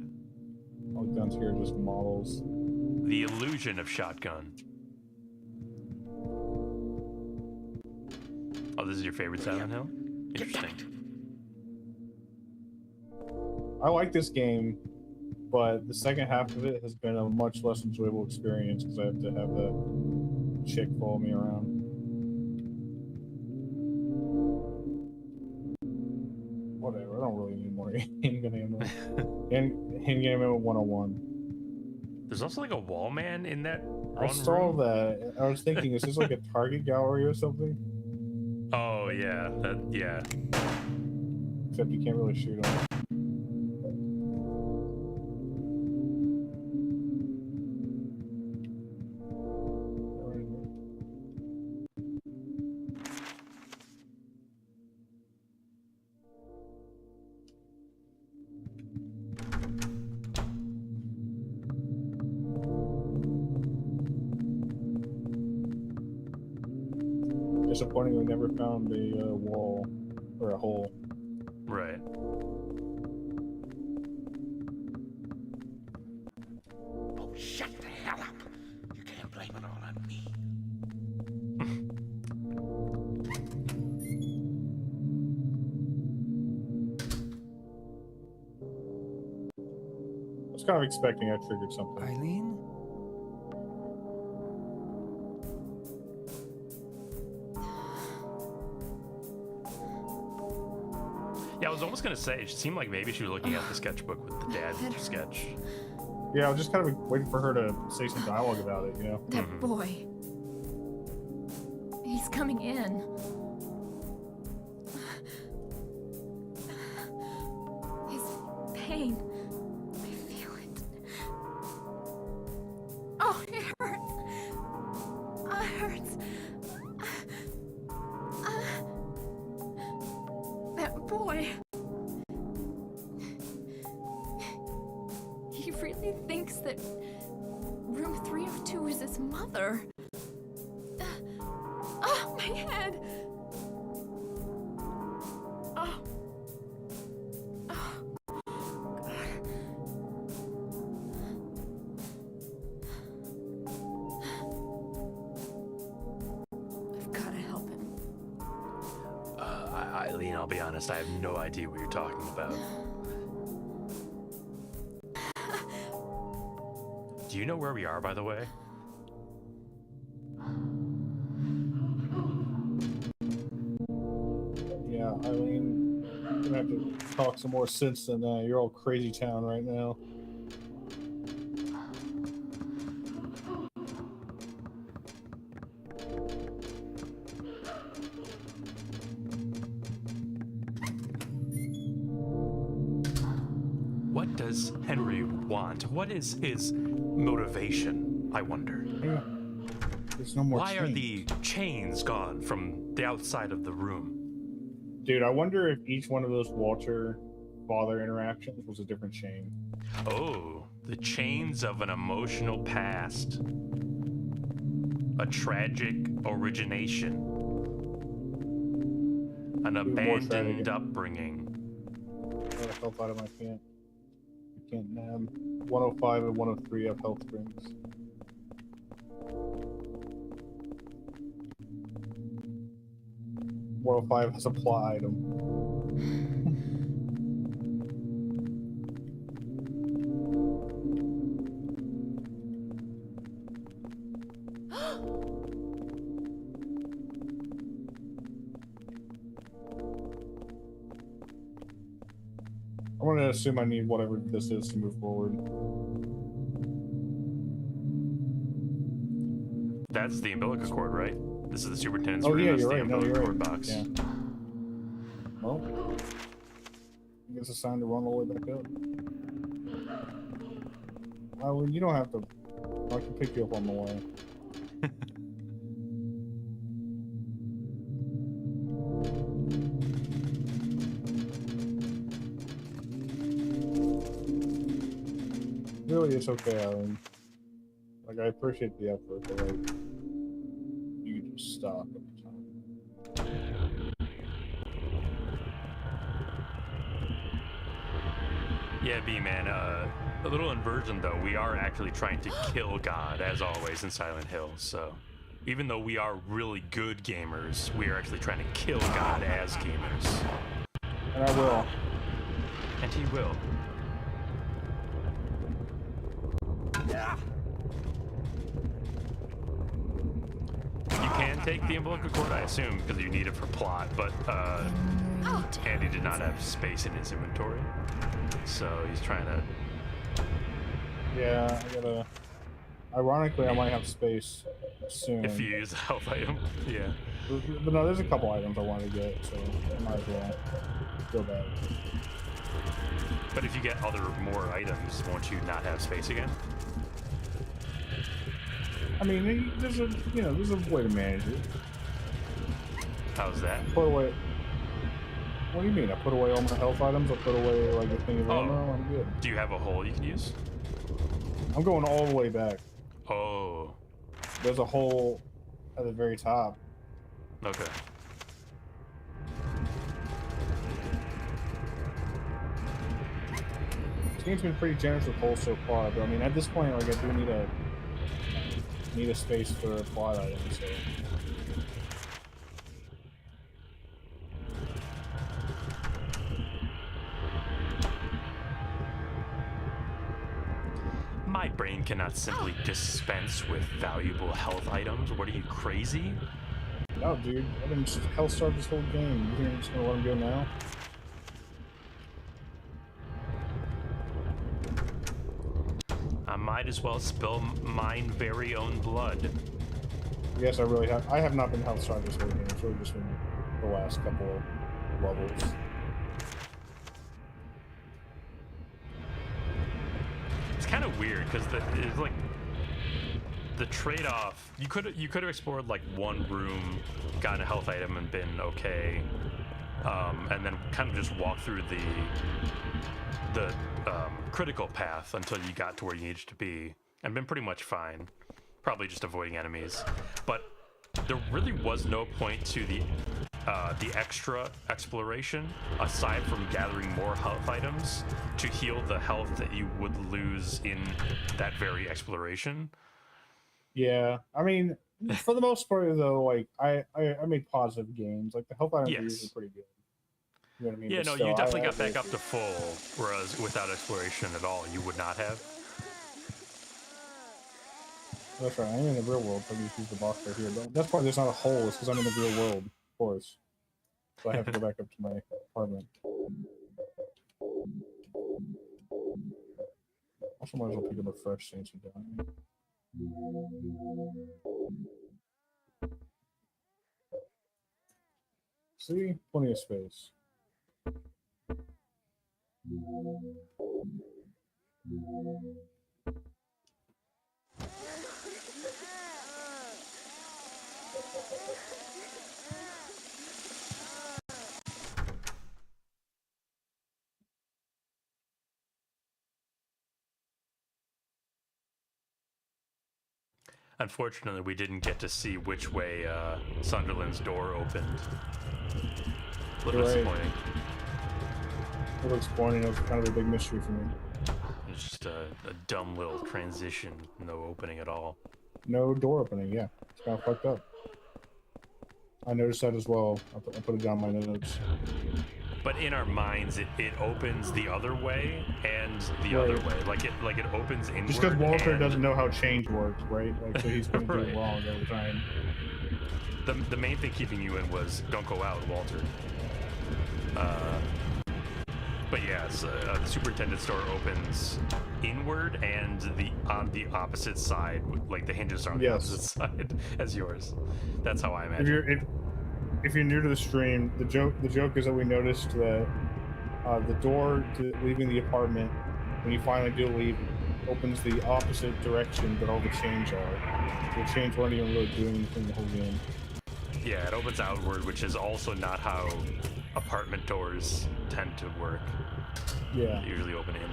All the guns here are just models. The illusion of shotgun. Oh, this is your favorite Silent Hill? Interesting. I like this game, but the second half of it has been a much less enjoyable experience because I have to have that chick follow me around. Whatever, I don't really need more handgun ammo. Handgun ammo 101. There's also like a wall man in that I one saw room. that. I was thinking, is this like a Target gallery or something? Oh yeah, yeah. Except you can't really shoot them. Disappointing, we never found a wall or a hole. Right. Oh, shut the hell up. You can't blame it all on me. I was kind of expecting I triggered something. Eileen? Yeah, I was almost gonna say, it seemed like maybe she was looking at the sketchbook with the dad sketch. Yeah, I was just kind of waiting for her to say some dialogue about it, you know? That Mhm. boy. He's coming in. His pain. I feel it. Oh, it hurts. It hurts. That boy. He really thinks that room 302 is his mother. Oh, my head. Oh. Oh. God. I've got to help him. Eileen, I'll be honest, I have no idea what you're talking about. Do you know where we are, by the way? Yeah, I mean, you're gonna have to talk some more sense than that. You're all crazy town right now. What does Henry want? What is his motivation, I wonder? Yeah. There's no more Why are the chains. chains gone from the outside of the room? Dude, I wonder if each one of those Walter father interactions was a different chain. Oh, the chains of an emotional past. A tragic origination. An Even more abandoned tragic. upbringing. What the health item I can't nab. 105 and 103 have health springs. One 105 has a plot item. I'm gonna assume I need whatever this is to move forward. That's the umbilical cord, right? This is the superintendent's Oh room. yeah, That's you're the right. No, umbilical you're cord right. box. Yeah. Well, I guess it's time to run all the way back up. Well, you don't have to. I can pick you up on the way. Really, it's okay, Alan. Like, I appreciate the effort, but like, you can just stop every time. Yeah, B-Man, a little inversion though. We are actually trying to kill God, as always, in Silent Hill, so... Even though we are really good gamers, we are actually trying to kill God as gamers. And I will. And he will. You can take the umbilical cord, I assume, because you need it for plot, but Andy did not have space in his inventory, so he's trying to... Yeah, I gotta. Ironically, I might have space soon. If you use a health item, yeah. But no, there's a couple items I want to get, so I might as well go back. But if you get more items, won't you not have space again? I mean, there's a way to manage it. How's that? Put away. What do you mean? I put away all my health items. I put away like a thing of ammo. I'm good. Do you have a hole you can use? I'm going all the way back. Oh. There's a hole at the very top. Okay. This game's been pretty generous with holes so far, but I mean, at this point, like, I do need a space for a plot item, so. My brain cannot simply dispense with valuable health items. What are you, crazy? No, dude, I've been health starved this whole game. You think I'm just gonna let him go now? I might as well spill mine very own blood. Yes, I really have. I have not been health starved this whole game. It's really just been the last couple of levels. It's kind of weird because it's like the trade-off. You could have explored like one room, gotten a health item, and been okay, and then kind of just walk through the critical path until you got to where you needed to be, and been pretty much fine. Probably just avoiding enemies, but there really was no point to the extra exploration aside from gathering more health items to heal the health that you would lose in that very exploration. Yeah, I mean, for the most part, though, like I made positive gains. Like the health items are usually pretty good. You know what I mean? Yeah, But no, still, you I definitely got have back this- up to full, whereas without exploration at all, you would not have. That's right. I'm in the real world, so I can just use the box right here. But that's why there's not a hole. It's because I'm in the real world, of course. So I have to go back up to my apartment. Also, might as well pick up a fresh since we're done. See? Plenty of space. Unfortunately, we didn't get to see which way Sunderland's door opened. A little You're right. disappointing. It looks boring. It was kind of a big mystery for me. It's just a dumb little transition, no opening at all. No door opening. Yeah, it's kind of fucked up. I noticed that as well. I put it down in my notes. But in our minds, it opens the other way and the other way. Like it opens inward. Just because Walter and doesn't know how change works, right? Like, so he's gonna do Right. it wrong every time. The main thing keeping you in was don't go out, Walter. But yes, the superintendent's door opens inward and on the opposite side, like the hinges are on the Yes. opposite side as yours. That's how I imagine. If you're new to the stream, the joke is that we noticed that the door to leaving the apartment, when you finally do leave, opens the opposite direction that all the chains are. The chains weren't even really doing anything the whole game. Yeah, it opens outward, which is also not how apartment doors tend to work. Yeah. They usually open inward.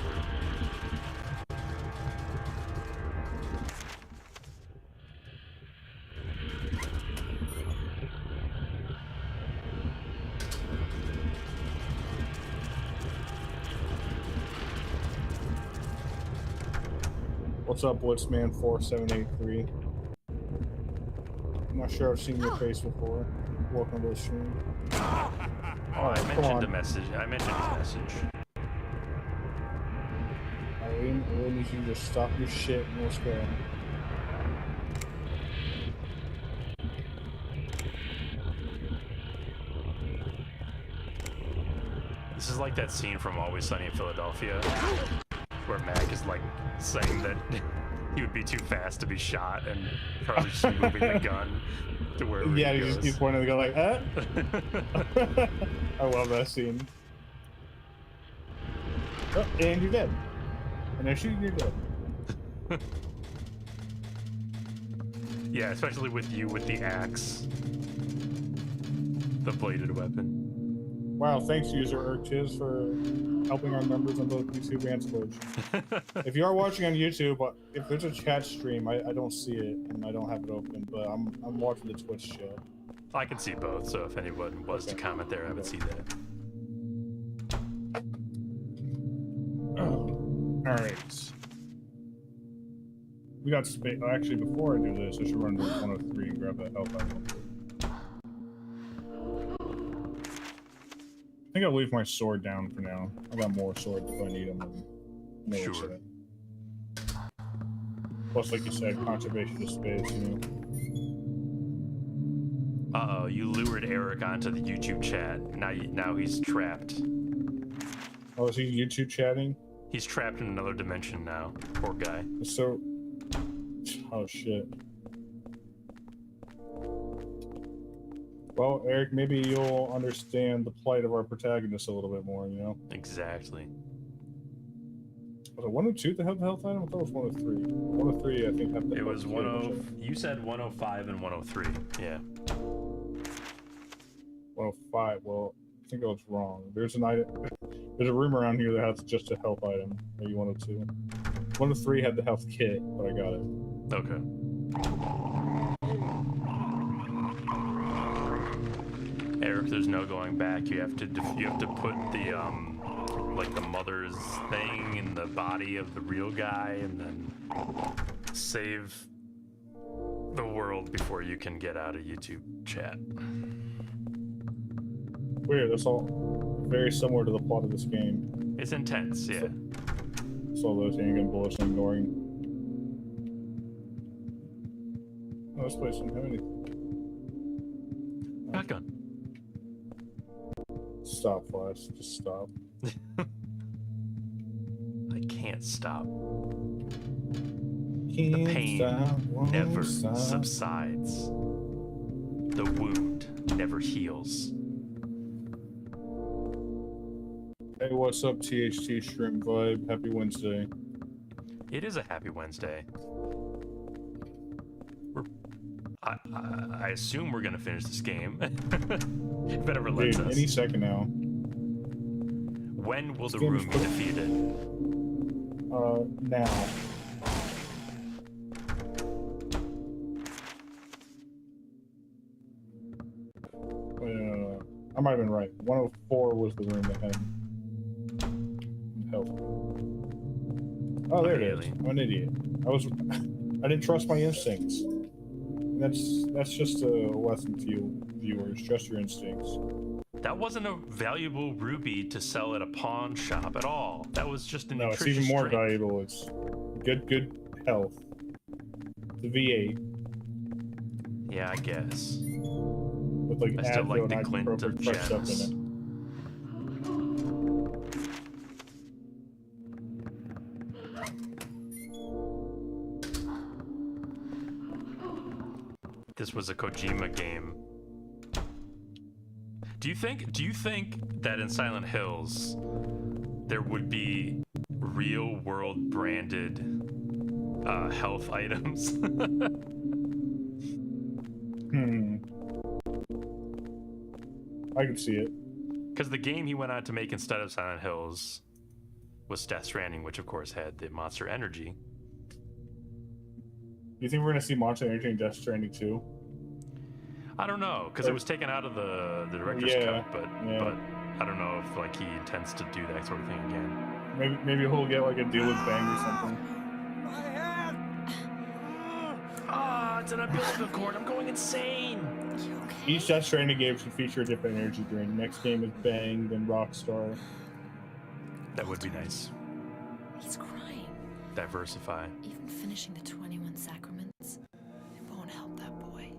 What's up, Blitzman 4783? I'm not sure I've seen your face before. Welcome to the stream. Oh, I come mentioned on. the message. I mentioned his message. Irene, I really need you to stop your shit and let's go. This is like that scene from Always Sunny in Philadelphia, where Mac is like saying that he would be too fast to be shot, and Charlie's just moving the gun to wherever Yeah, he you goes. just keep pointing to go like, I love that scene. Oh, and you're dead. And I shoot you, you're dead. Yeah, especially with you with the axe, the bladed weapon. Wow, thanks, user Urchiz, for helping our members on both YouTube and Twitch. If you are watching on YouTube, if there's a chat stream, I don't see it and I don't have it open, but I'm watching the Twitch chat. I can see both, so if anyone was to comment there, I would see that. Alright. We got space. Actually, before I do this, I should run to 103 and grab that health item. I think I'll leave my sword down for now. I got more swords if I need them. Sure. Plus, like you said, conservation of space, you know. Uh-oh, you lured Eric onto the YouTube chat. Now he's trapped. Oh, is he YouTube chatting? He's trapped in another dimension now. Poor guy. So... Oh, shit. Well, Eric, maybe you'll understand the plight of our protagonist a little bit more, you know? Exactly. Was it 102 that had the health item? I thought it was 103. 103, I think, had the It health was kit, 10. You said 105 and 103. Yeah. 105. Well, I think I was wrong. There's an item. There's a room around here that has just a health item. Maybe 102. 103 had the health kit, but I got it. Okay. Eric, there's no going back. You have to put the like the mother's thing in the body of the real guy, and then save the world before you can get out of YouTube chat. Weird. That's all very similar to the plot of this game. It's intense, yeah. So those handgun bullets I'm ignoring. Oh, this place doesn't have anything. Shotgun. Stop, Flask. Just stop. I can't stop. The pain never subsides. The wound never heals. Hey, what's up, THT Shrimp Vibe? Happy I assume we're gonna finish this game. If it ever lets Dude, us. any second now. When will the game is room be quick. defeated? Now. I might have been right. 104 was the room that had health. Oh, there it is. Really? I'm an idiot. I didn't trust my instincts. That's just a lesson to you viewers. Trust your instincts. That wasn't a valuable ruby to sell at a pawn shop at all. That was just an No, it's nutritious even more drink. valuable. It's good health. The V8 Yeah, I guess. with like I still Advil like and the glint of ibuprofen crushed up in gems. it. This was a Kojima game. Do you think that in Silent Hills there would be real world branded health items? I can see it. Because the game he went on to make instead of Silent Hills was Death Stranding, which of course had the Monster Energy. Do you think we're gonna see Monster Energy in Death Stranding 2? I don't know, because it was taken out of the director's Yeah, cut, but yeah. I don't know if like he intends to do that sort of thing again. Maybe he'll get like a deal with Bang or something. My head! Ah, it's an umbilical cord. I'm going insane. You okay? Each Death Stranding game should feature a different energy drink. Next game is Bang, then Rockstar. That would be nice. He's crying. Diversify. Even finishing the 21 sacraments, it won't help that boy.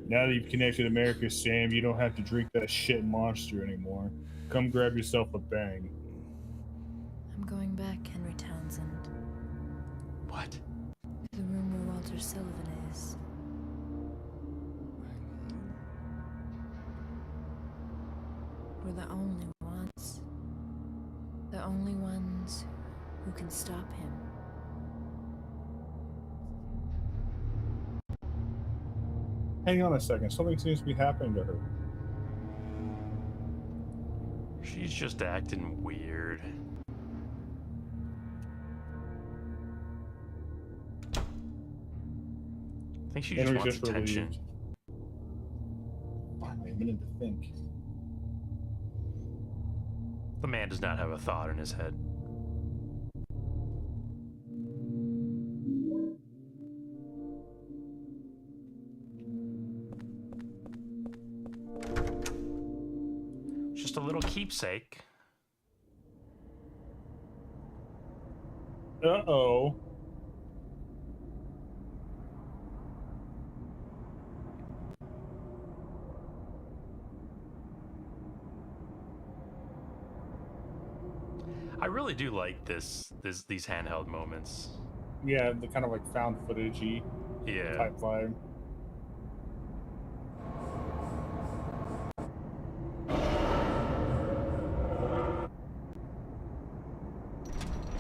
Now that you've connected America, Sam, you don't have to drink that shit monster anymore. Come grab yourself a Bang. I'm going back, Henry Townsend. What? The room where Walter Sullivan is. We're the only ones. The only ones who can stop him. Hang on a second. Something seems to be happening to her. She's just acting weird. I think she just Henry's wants just attention. relieved. Finally, a minute to think. The man does not have a thought in his head. Just a little keepsake. Uh-oh. I really do like these handheld moments. Yeah, the kind of like found footage-y Yeah. type vibe.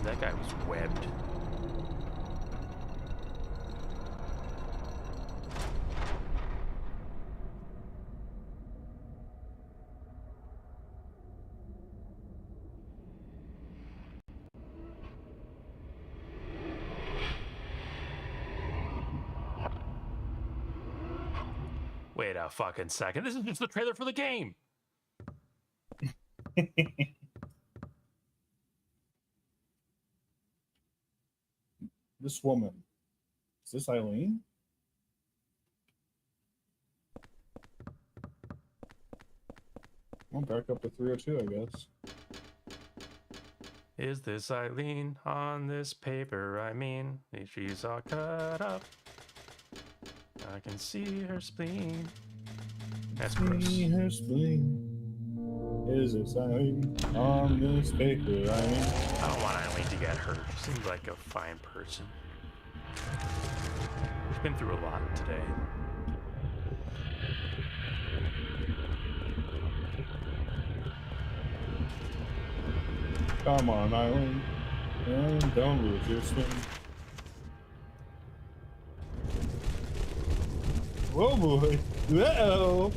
That guy was webbed. Wait a fucking second. This is just the trailer for the game. This woman. Is this Eileen? Well, back up to 302, I guess. Is this Eileen on this paper? I mean, she's all cut up. I can see her spleen. That's gross. See her spleen. Is this Eileen on this paper? I mean, I don't want Eileen to get hurt. She seems like a fine person. She's been through a lot today. come on, Eileen. And don't lose your spleen. Whoa, boy. Whoa.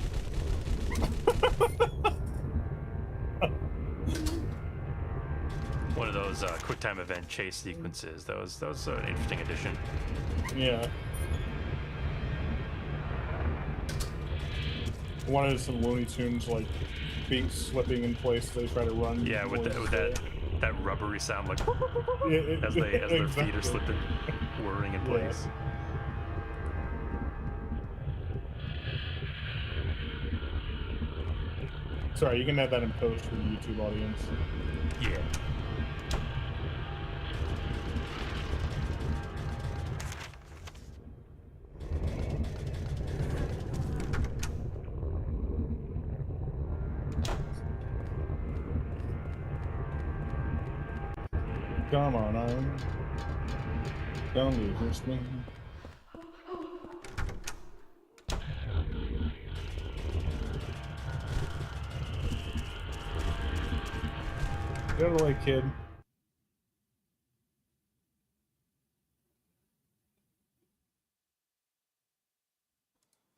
One of those quick time event chase sequences. That was an interesting addition. Yeah. Wanted some Looney Tunes like feet slipping in place as they try to run. Yeah, with that rubbery sound, like as their feet are slipping, whirring in place. Sorry, you can add that in post for the YouTube audience. Yeah. Come on, Iron. Don't lose this me. Get out of the way, kid.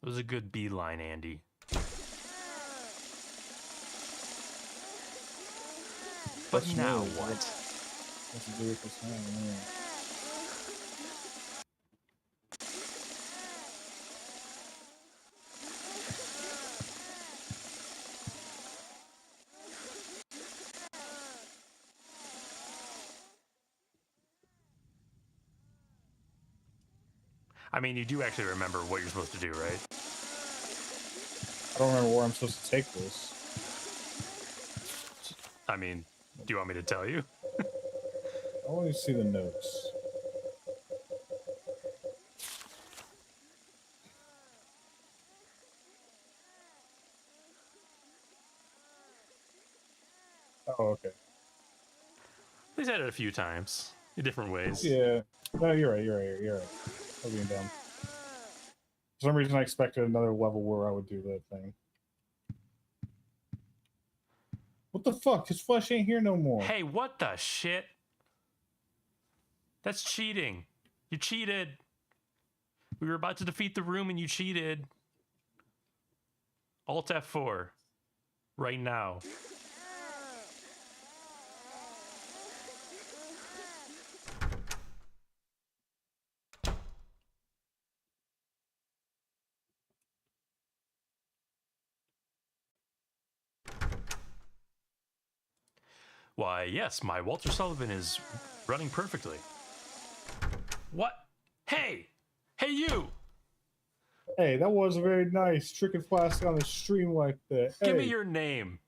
It was a good beeline, Andy. But That's now new. what? What's to do with this hand? Yeah. I mean, you do actually remember what you're supposed to do, right? I don't remember where I'm supposed to take this. I mean, do you want me to tell you? I want to see the notes. Oh, okay. They said it a few times in different ways. Yeah. No, you're right. You're right. I'm being dumb. For some reason, I expected another level where I would do that thing. What the fuck? His flesh ain't here no more. Hey, what the shit? That's cheating. You cheated. We were about to defeat the room and you cheated. Alt F4. Right now. Why, yes, my Walter Sullivan is running perfectly. What? Hey! Hey, you! Hey, that was very nice. Tricking Flask on the stream like that. Give Hey, me your name.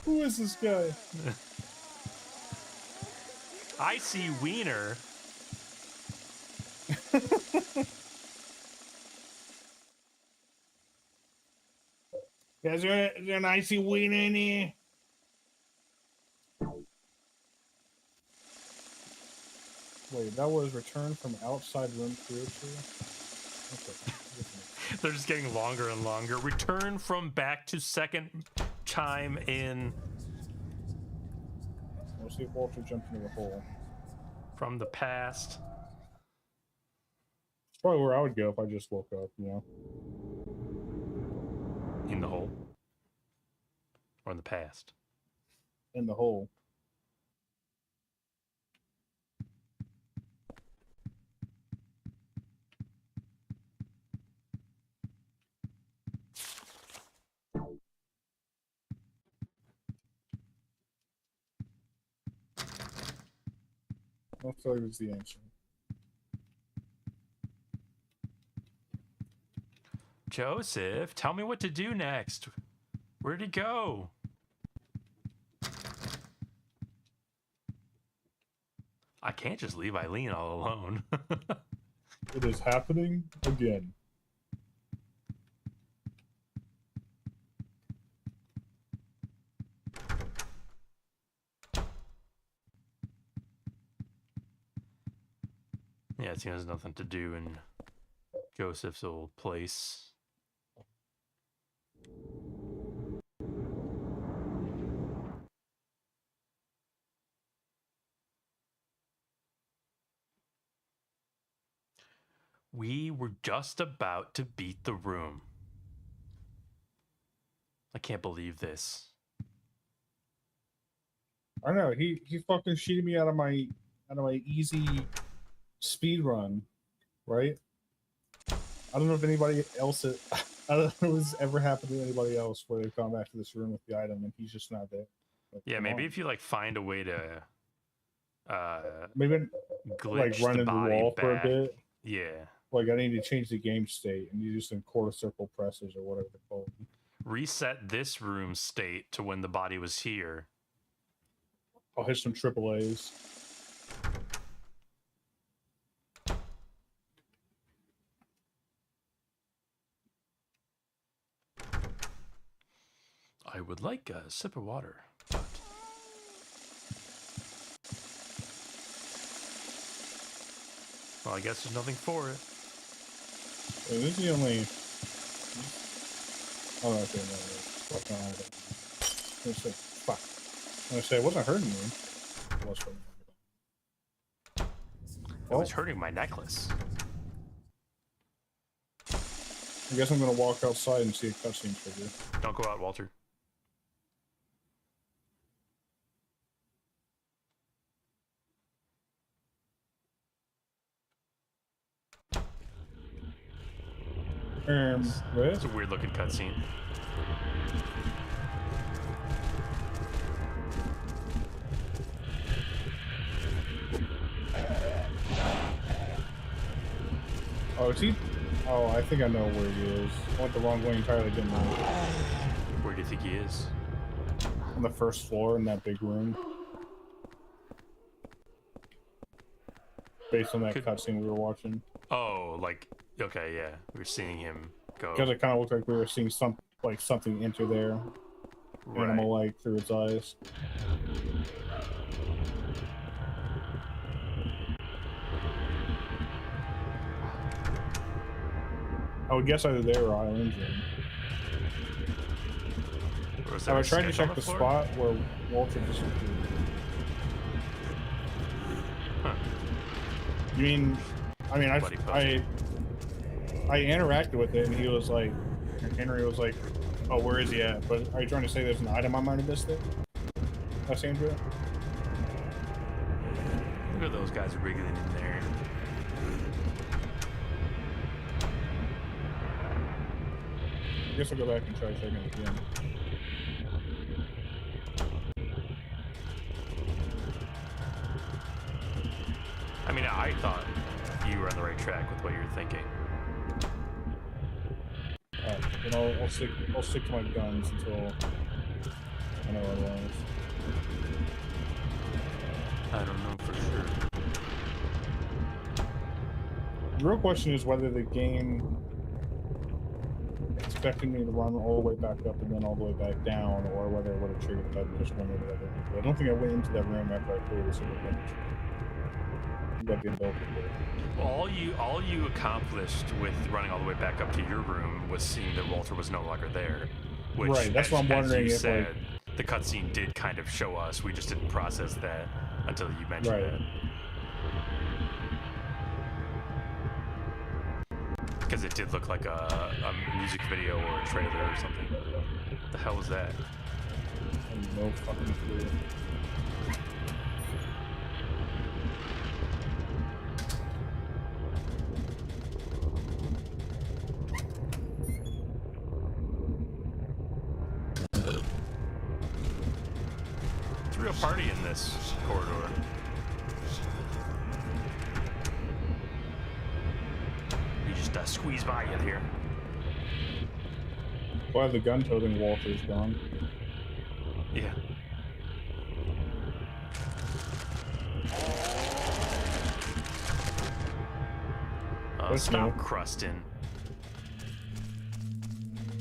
who is this guy? I see Wiener. Is there an icy wiener in here? Wait, that was Return from Outside Room Creature? Okay. They're just getting longer and longer. Return from back to second time in We'll see if Walter jumped into the hole. from the past. It's probably where I would go if I just woke up, you know? In the hole. Or in the past. In the hole. I feel like it's the answer. Joseph, tell me what to do next. Where'd he go? I can't just leave Eileen all alone. It is happening again. Yeah, it seems there's nothing to do in Joseph's old place. We were just about to beat the room. I can't believe this. I don't know. He fucking cheated me out of my easy speed run, right? I don't know if anybody else. I don't know if it's ever happened to anybody else where they've gone back to this room with the item and he's just not there. Like, Yeah, come maybe on. if you like find a way to Maybe glitch like run the into the body wall back. for a bit. Yeah. Like I need to change the game state and you just in quarter circle presses or whatever they're called. Reset this room state to when the body was here. I'll hit some AAAs. I would like a sip of water. Well, I guess there's nothing for it. Wait, this is the only. Oh, okay, no, fuck no. I'm gonna say, fuck. I'm gonna say it wasn't hurting me. It was hurting me. It was hurting my necklace. I guess I'm gonna walk outside and see a cutscene trigger. Don't go out, Walter. What? It's a weird looking cutscene. Oh, is he? Oh, I think I know where he is. I went the wrong way entirely, didn't I? Where do you think he is? On the first floor in that big room. Based on that cutscene we were watching. Oh, like, okay, yeah. We're seeing him go. Because it kind of looked like we were seeing something enter there. Right. Animal-like through its eyes. I would guess either there or Island Gym. I was trying to check the spot where Walter disappeared. Huh. I mean, I interacted with it, and he was like, Henry was like, "Oh, where is he at?" But are you trying to say there's an item I might have missed there? That's Andrea. Look at those guys wriggling in there. I guess I'll go back and try checking it again. I mean, I thought you were on the right track with what you were thinking. Alright, then I'll stick to my guns until I know otherwise. I don't know for sure. The real question is whether the game expected me to run all the way back up and then all the way back down, or whether it would have triggered if I just went into that room. I don't think I went into that room after I cleared the single damage. That'd be involved with it. Well, all you accomplished with running all the way back up to your room was seeing that Walter was no longer there. Which, right, that's what I'm wondering as you if said, the cutscene did kind of show us. We just didn't process that until you mentioned that. Because it did look like a music video or a trailer or something. What the hell was that? I have no fucking clue. It's a real party in this corridor. You just squeeze by in here. Why the gun-toting Walter's gone? Yeah. Stop new. crusting.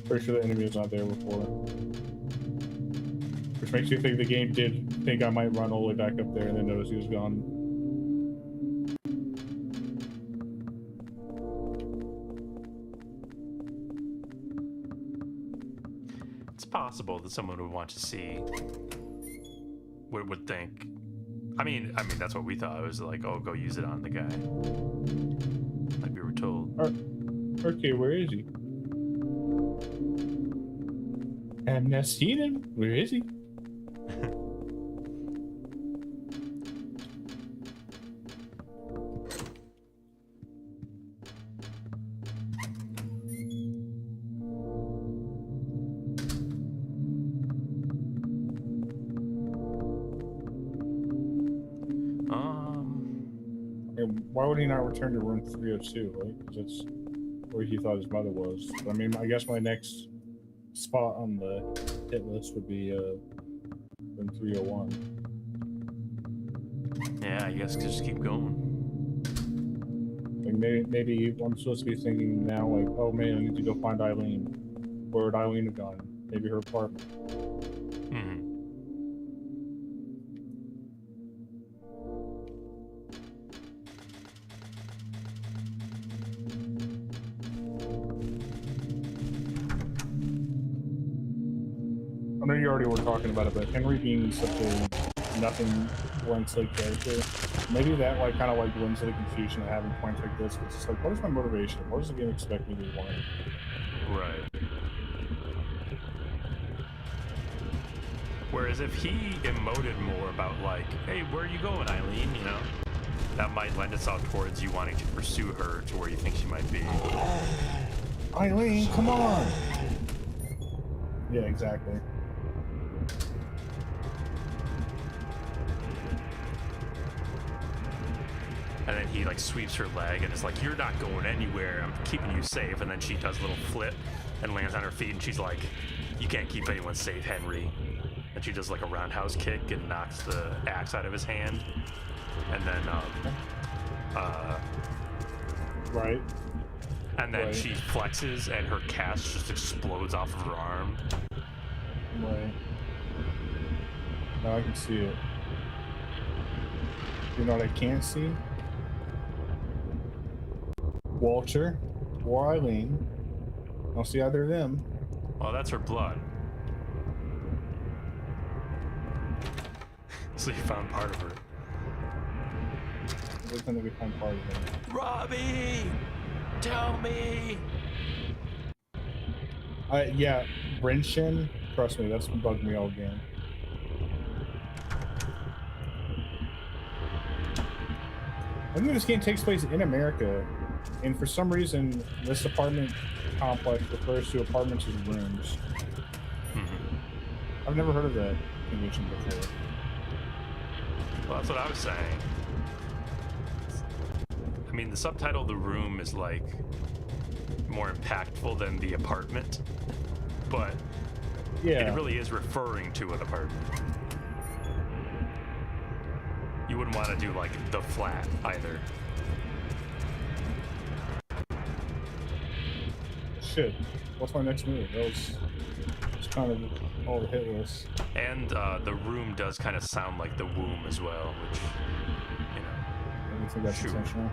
Pretty sure the enemy was not there before. Which makes you think the game did think I might run all the way back up there and then notice he was gone. It's possible that someone would want to see, would think. I mean, that's what we thought. It was like, oh, go use it on the guy. Like we were told. Okay, where is he? I've not seen him. Where is he? And why would he not return to room 302, right? Because that's where he thought his mother was. But, I mean, I guess my next spot on the hit list would be room 301. Yeah, I guess just keep going. Like maybe I'm supposed to be thinking now, like, oh man, I need to go find Eileen. Where would Eileen have gone? Maybe her apartment. Hmm. I know you already were talking about it, but Henry being such a nothing blank slate character, maybe that like kind of like lends to the confusion of having points like this. It's just like, what is my motivation? What does the game expect me to want? Right. Whereas if he emoted more about like, hey, where are you going, Eileen? You know, that might lend itself towards you wanting to pursue her to where you think she might be. Eileen, come on! Yeah, exactly. And then he like sweeps her leg and is like, you're not going anywhere. I'm keeping you safe. And then she does a little flip and lands on her feet. And she's like, you can't keep anyone safe, Henry. And she does like a roundhouse kick and knocks the axe out of his hand. And then, Right. and then Right. she flexes and her cast just explodes off of her arm. Right. Now I can see it. You know what I can't see? Walter or Eileen. I don't see either of them. Oh, that's her blood. So you found part of her. We're gonna become part of them. Robbie! Tell me! Yeah, Brenshin, trust me, that's bugged me all game. I think this game takes place in America, and for some reason, this apartment complex refers to apartments as rooms. Mm-hmm. I've never heard of that convention before. Well, that's what I was saying. I mean, the subtitle "The Room" is like more impactful than the apartment, but Yeah, it really is referring to an apartment. You wouldn't want to do like the flat either. shit. What's my next move? That was kind of all the hit lists. And the room does kind of sound like the womb as well, which, you know. I don't think that's Shoot. intentional.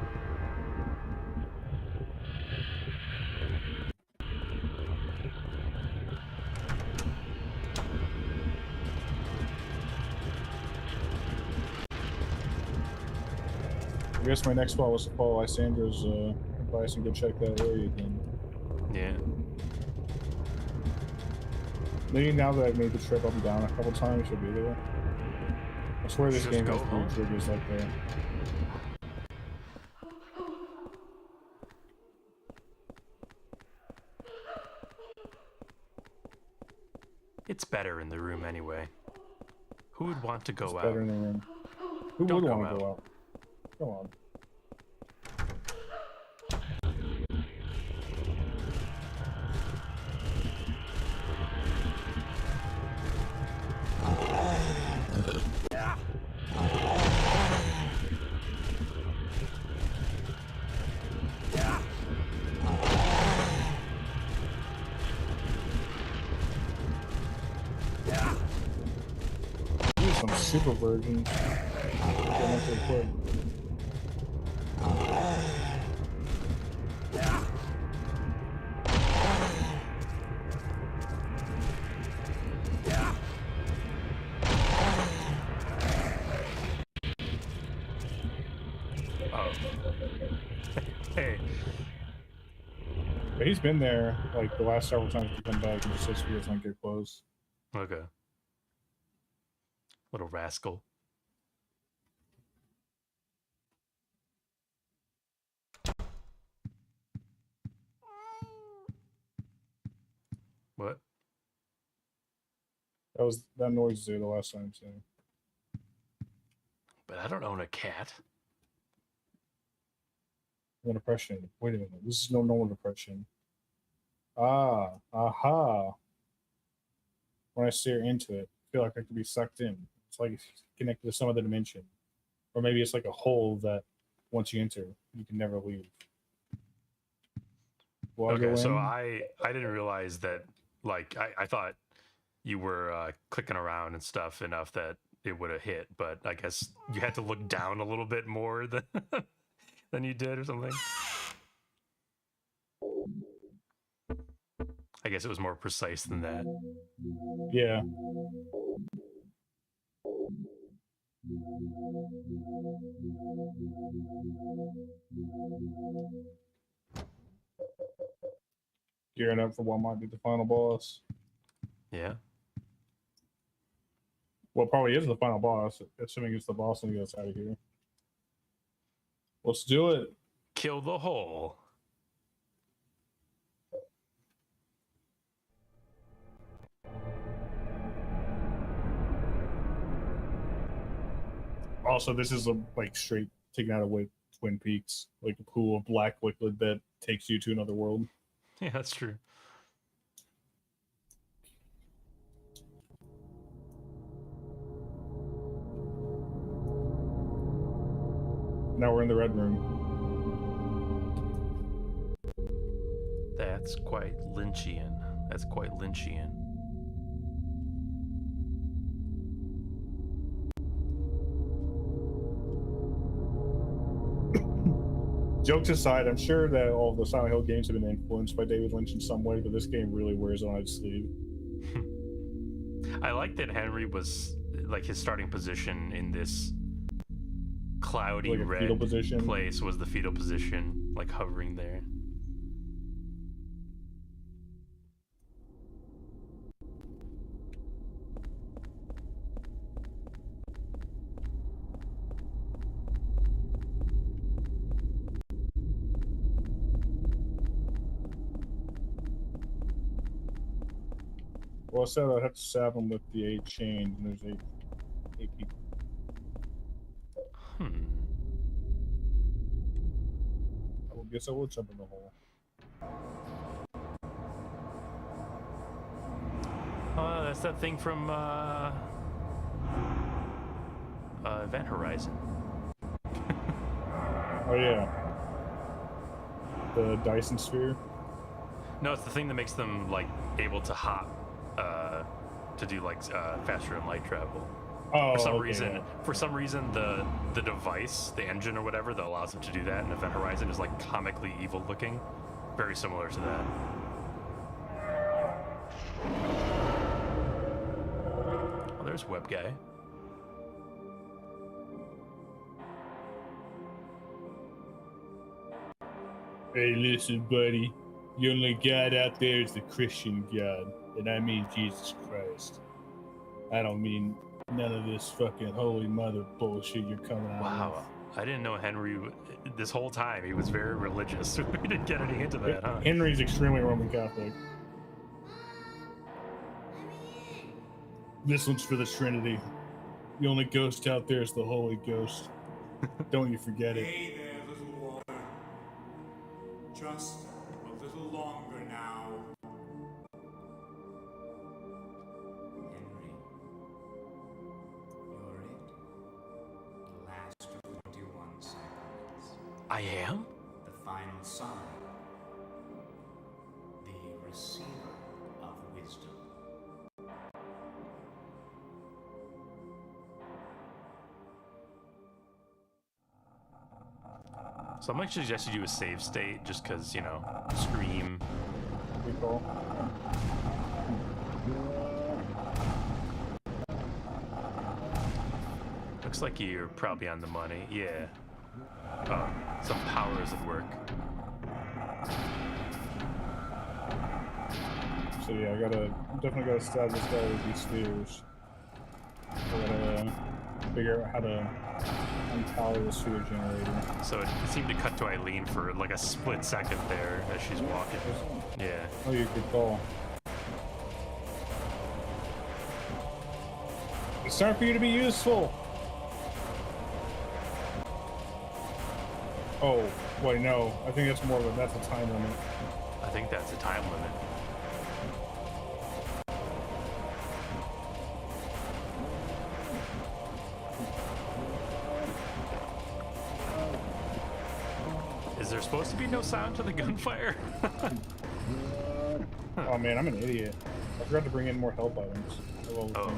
I guess my next spot was to follow Lysandra's advice and go check that area again. Yeah. Maybe now that I've made the trip up and down a couple times, she'll be there. I swear this Just game go has home. weird triggers like that. It's better in the room anyway. Who would want to go It's out? better in the room. Who Don't would come want to go out. out? Come on. These are some super virgins. Going up real quick. Oh. Hey. But he's been there like the last several times we come back and just says he doesn't get close. Okay. Little rascal. What? That noise there the last time too. But I don't own a cat. No depression. Wait a minute. This is no normal depression. Aha. When I stare into it, I feel like I could be sucked in. It's like it's connected to some other dimension. Or maybe it's like a hole that once you enter, you can never leave. Will I go Okay, so in? I didn't realize that. Like I thought you were clicking around and stuff enough that it would have hit, but I guess you had to look down a little bit more than than you did or something. I guess it was more precise than that. Yeah. Gearing up for what might be the final boss. Yeah. Well, probably is the final boss, assuming it's the boss when he gets out of here. Let's do it. Kill the hole. Also, this is a like straight taken out of Twin Peaks, like a pool of black liquid that takes you to another world. Yeah, that's true. Now we're in the red room. That's quite Lynchian. That's quite Lynchian. Jokes aside, I'm sure that all the Silent Hill games have been influenced by David Lynch in some way, but this game really wears it on its sleeve. I like that Henry was like his starting position in this cloudy Like a red fetal position. place was the fetal position, like hovering there. Well, I said I'd have to stab him with the 8 chains, and there's eight people. I guess I will jump in the hole. That's that thing from Event Horizon. Oh yeah, the Dyson sphere. No, it's the thing that makes them like able to hop, to do like faster than light travel. Oh, For some reason, the device, the engine or whatever that allows them to do that in Event Horizon is like comically evil looking, very similar to that. Oh, there's Web Guy. Hey, listen, buddy. The only God out there is the Christian God, and I mean Jesus Christ. I don't mean none of this fucking holy mother bullshit you're coming out Wow, I didn't know Henry. This whole time he was very religious. We didn't get any into that, huh? Henry's extremely Roman Catholic. This one's for the Trinity. The only ghost out there is the Holy Ghost. Don't you forget it. Hey there, little water. Just a little longer now. Henry, you're it. The last of 21 sacraments. I am? The final sign. The receiver of wisdom. So I'm actually suggest you do a save state just because, you know, Scream. Recall. Looks like you're probably on the money. Yeah. Oh, some powers at work. So yeah, definitely gotta stab this guy with these spears. I gotta figure out how to unpower the sphere generator. So it seemed to cut to Eileen for like a split second there as she's walking. Yeah. Oh, you could call. It's time for you to be useful. Oh, wait, no. I think that's a time limit. I think that's a time limit. Is there supposed to be no sound to the gunfire? Oh man, I'm an idiot. I forgot to bring in more help items. Oh.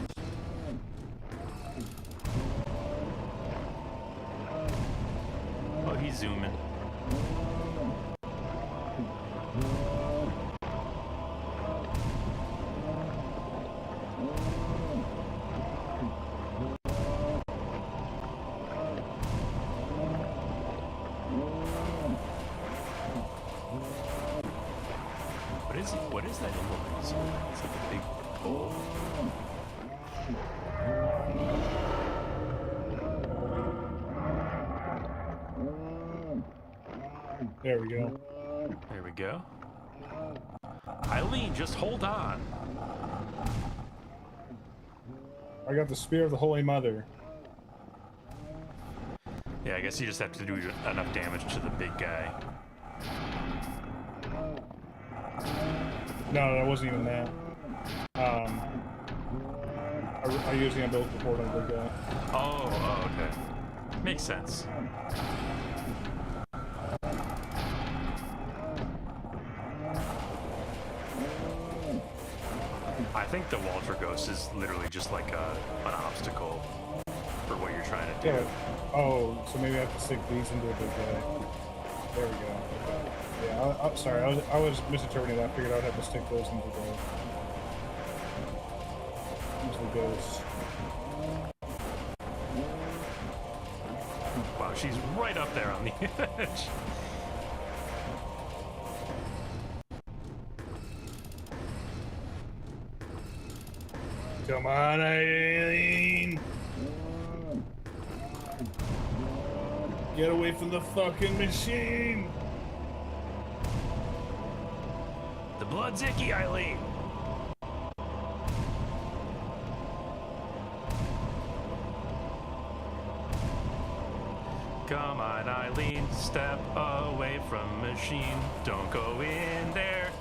Oh, he's zooming. What is that emblem he's holding? It's like a big pole. There we go. There we go. Eileen, just hold on. I got the Spear of the Holy Mother. Yeah, I guess you just have to do enough damage to the big guy. No, that wasn't even that. I usually am built before on the big guy. Oh, okay. Makes sense. I think the Walter Ghost is literally just like an obstacle for what you're trying to do. Yeah. Oh, so maybe I have to stick these into a big guy. There we go. Okay. Yeah, I'm sorry. I was misinterpreting that. I figured I would have to stick those into the ghost. Wow, she's right up there on the edge. Come on, Eileen! Get away from the fucking machine! The blood's icky, Eileen. Come on, Eileen, step away from machine. Don't go in there.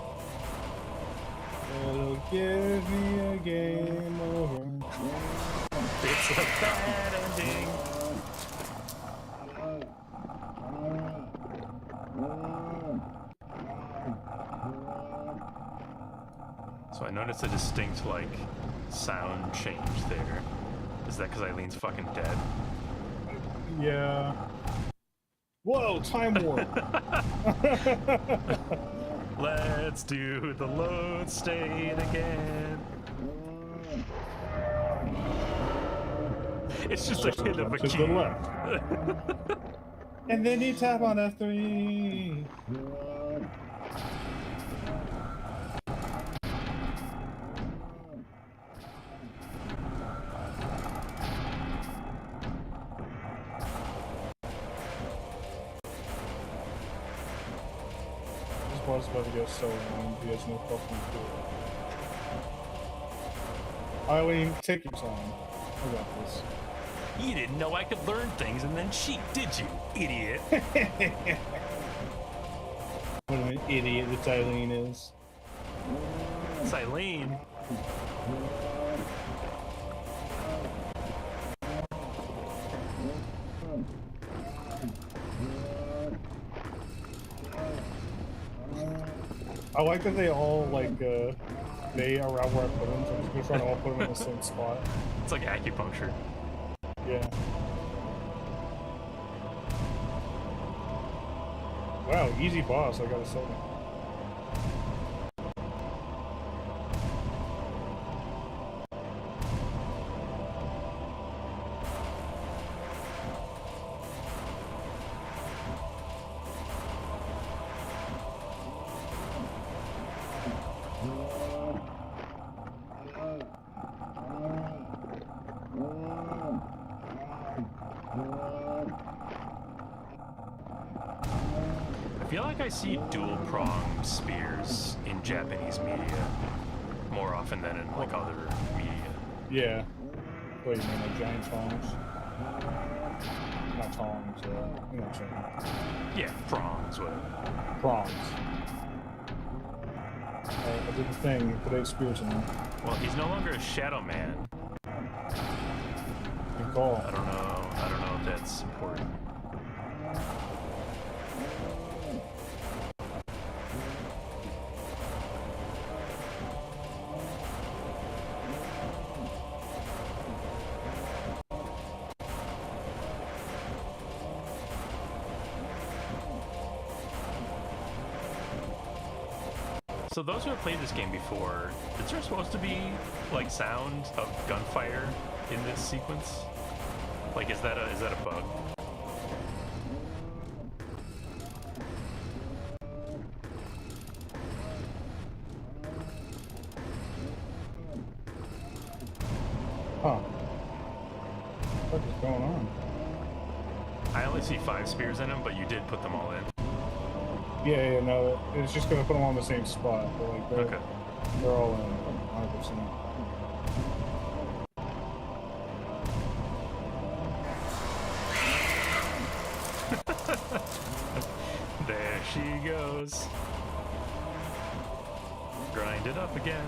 It'll give me a game over. It's a bad ending. So I noticed a distinct, like, sound change there. Is that because Eileen's fucking dead? Yeah. Whoa, time warp! Let's do the load state again. It's just a hit of a to key. the left. And then you tap on F3. This boss is about to get so long. He has no fucking clue. Eileen, take your time. I got this. You didn't know I could learn things and then cheat, did you, idiot? What an idiot this Eileen is. It's Eileen. I like that they all, like, they around where I put them, so I'm just gonna try to all put them in the same spot. It's like acupuncture. Yeah. Wow, easy boss, I gotta say. I see dual pronged spears in Japanese media more often than in like other media. Yeah. What do you mean, like giant tongs? Not tongs, you know what I'm saying. Yeah, prongs, whatever. Prongs. I did the thing, put 8 spears in them. Well, he's no longer a Shadow Man. Good call. I don't know if that's important. So those who have played this game before, is there supposed to be like sound of gunfire in this sequence? Like, is that a bug? Huh. What is going on? I only see 5 spears in them, but you did put them all in. Yeah, no, it's just gonna put them on the same spot. But like Okay. they're all in 100%. There she goes. Grind it up again.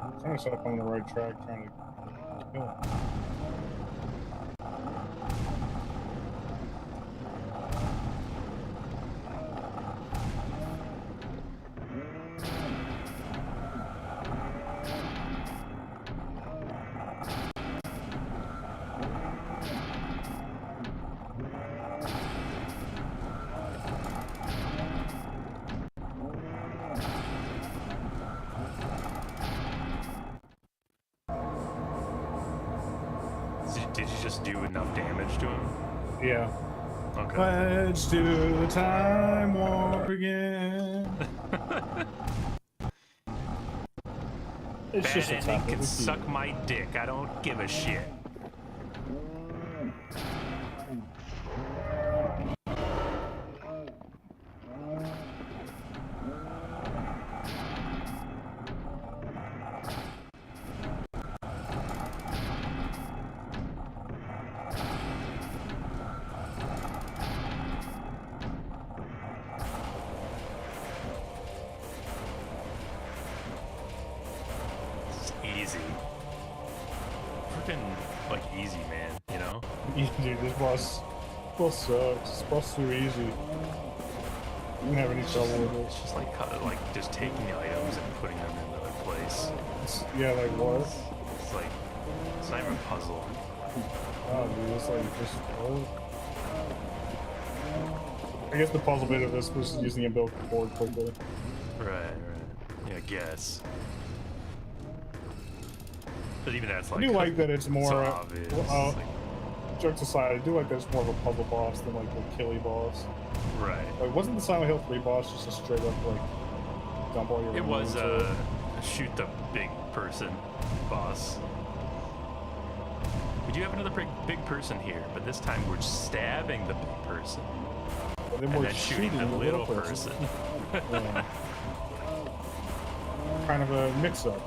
I'm trying to set up on the right track, trying to kill him. Did you just do enough damage to him? Yeah. Okay. Let's do the time warp again. It's Bad just a ending topic. can It's suck my dick. I don't give a shit. It's easy. Freaking, like, easy, man, you know? Dude, this boss sucks. This boss too easy. I don't have any trouble with It's it. just like, just taking the items and putting them in another place. Yeah, like what? It's like, it's not even a puzzle. Oh, dude, it's like just. I guess the puzzle bit of this was using the umbilical cord quickly. Right. Yeah, I guess. But even that's I like, do like that it's more. so obvious. Like, Jokes aside, I do like that it's more of a puzzle boss than like the killy boss. right. Like, wasn't the Silent Hill 3 boss just a straight up like dump all your? It was into it? shoot the big person boss. We do have another big person here, but this time we're stabbing the big person But then and we're then shooting the little person. Yeah. Kind of a mix-up.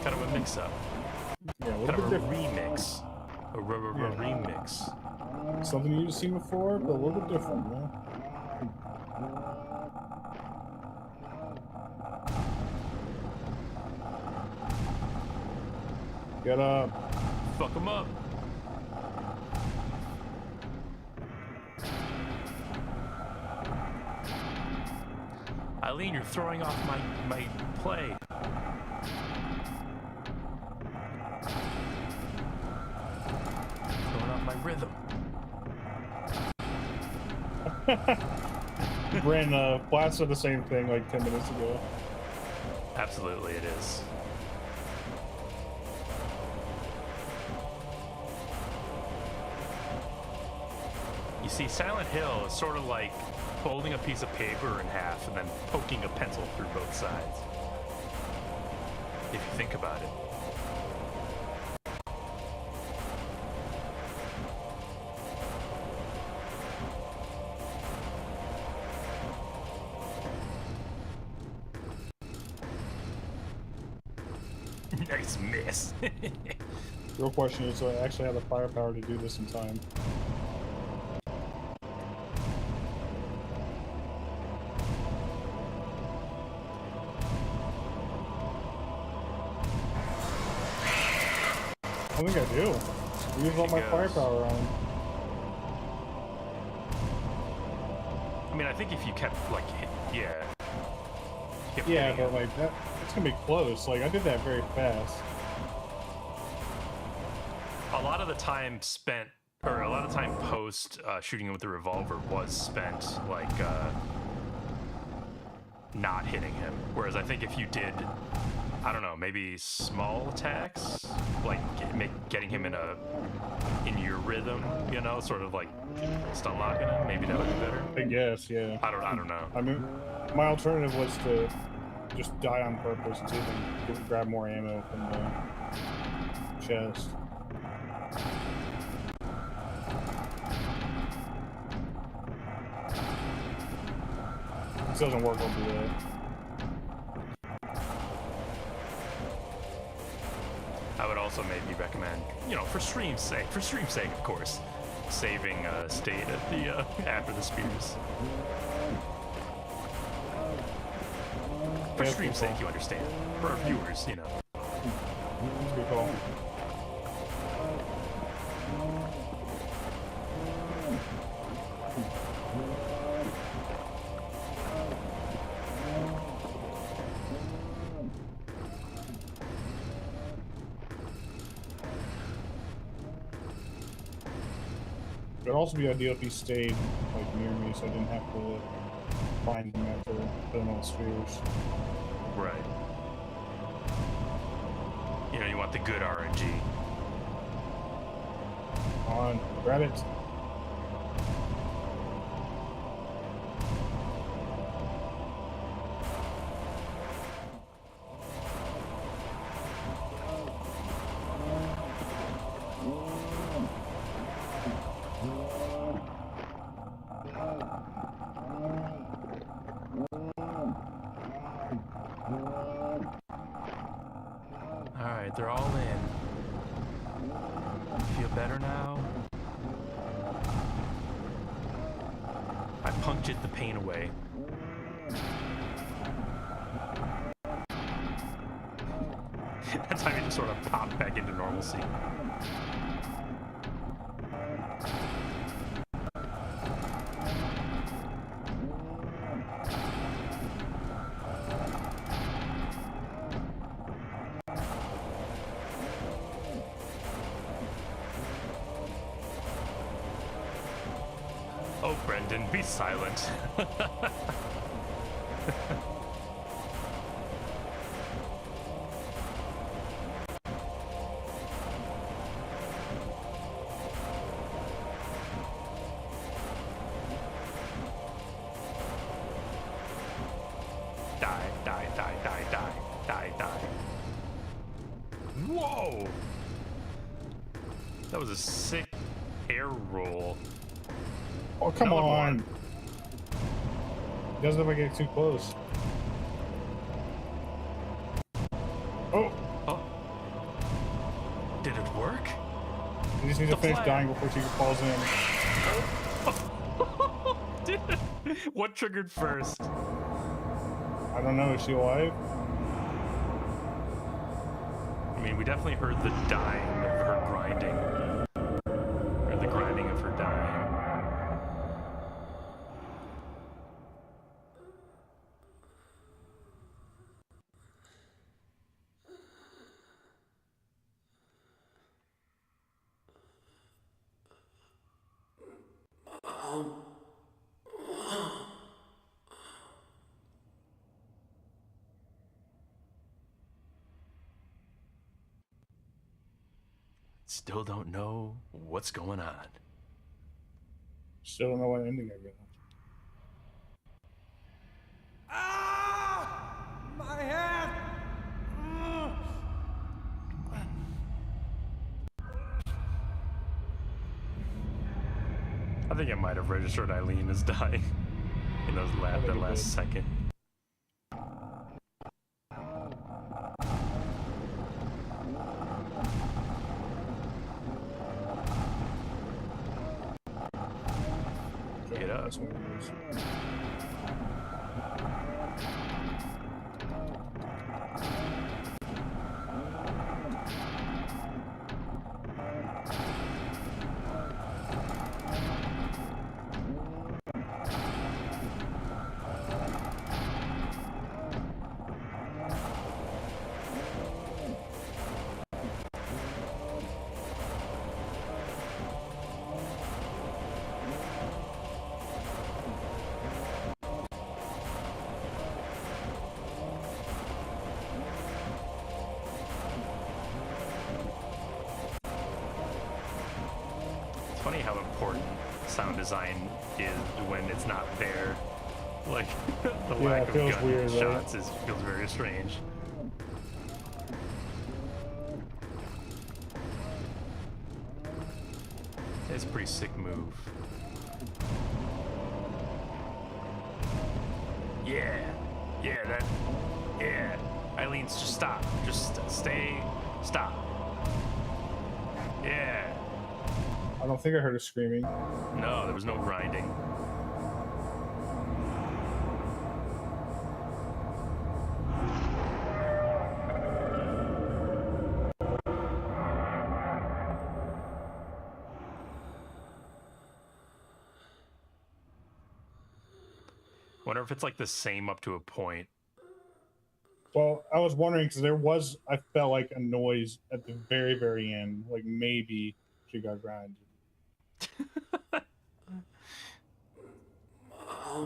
Kind of a mix-up. Yeah, a Kind little of bit a different. remix. A Yeah. remix. Something you've seen before, but a little bit different, yeah. Get up. Fuck him up. Eileen, you're throwing off my play. Throwing off my rhythm. Brandon, Flask said the same thing like 10 minutes ago. Absolutely, it is. You see, Silent Hill is sort of like folding a piece of paper in half and then poking a pencil through both sides. If you think about it. Nice miss. Real question is, do I actually have the firepower to do this in time? I think I do. I used all my goes. firepower on him. I mean, I think if you kept like, yeah. Kept Yeah, hitting but him. like that, it's gonna be close. Like I did that very fast. A lot of the time spent, or a lot of time post shooting him with the revolver was spent like not hitting him. Whereas I think if you did, I don't know, maybe small attacks, like getting him in your rhythm, you know, sort of like stun locking him, maybe that would be better. I guess, yeah. I don't know. I mean, my alternative was to just die on purpose and see if I can grab more ammo from the chest. This doesn't work, I'll do that. I would also maybe recommend, you know, for stream's sake, of course, saving state at the after the spears. For Yeah, stream's good sake, call. you understand. For our viewers, you know. That's a good call. It'd also be ideal if he stayed like near me, so I didn't have to find him after putting on the spears. Right. You know, you want the good RNG. Come on, grab it. Alright, they're all in. Feel better now? I punctured the pain away. That's how you just sort of pop back into normalcy. Oh, Brendan, be silent. Die, die, die, die, die, die, die. Whoa! That was a sick air roll. Oh, come Another on. one. Doesn't if I get too close. Oh, Oh. Did it work? you just need to The finish flag. dying before she falls in. Did it? What triggered first? I don't know, is she alive? I mean, we definitely heard the dying of her grinding. Or the grinding of her dying. Still don't know what's going on. Still don't know what ending I got. Ah! My head! I think I might have registered Eileen as dying in those that last second. up. That's what it is. It's funny how important sound design is when it's not there. Like the Yeah, lack it of feels gun weird, right? shots feels very strange. It's a pretty sick move. Yeah, yeah. Eileen, just stop. Just stop. Yeah. I don't think I heard her screaming. No, there was no grinding. Wonder if it's like the same up to a point. Well, I was wondering because I felt like a noise at the very, very end. Like maybe she got grinded. I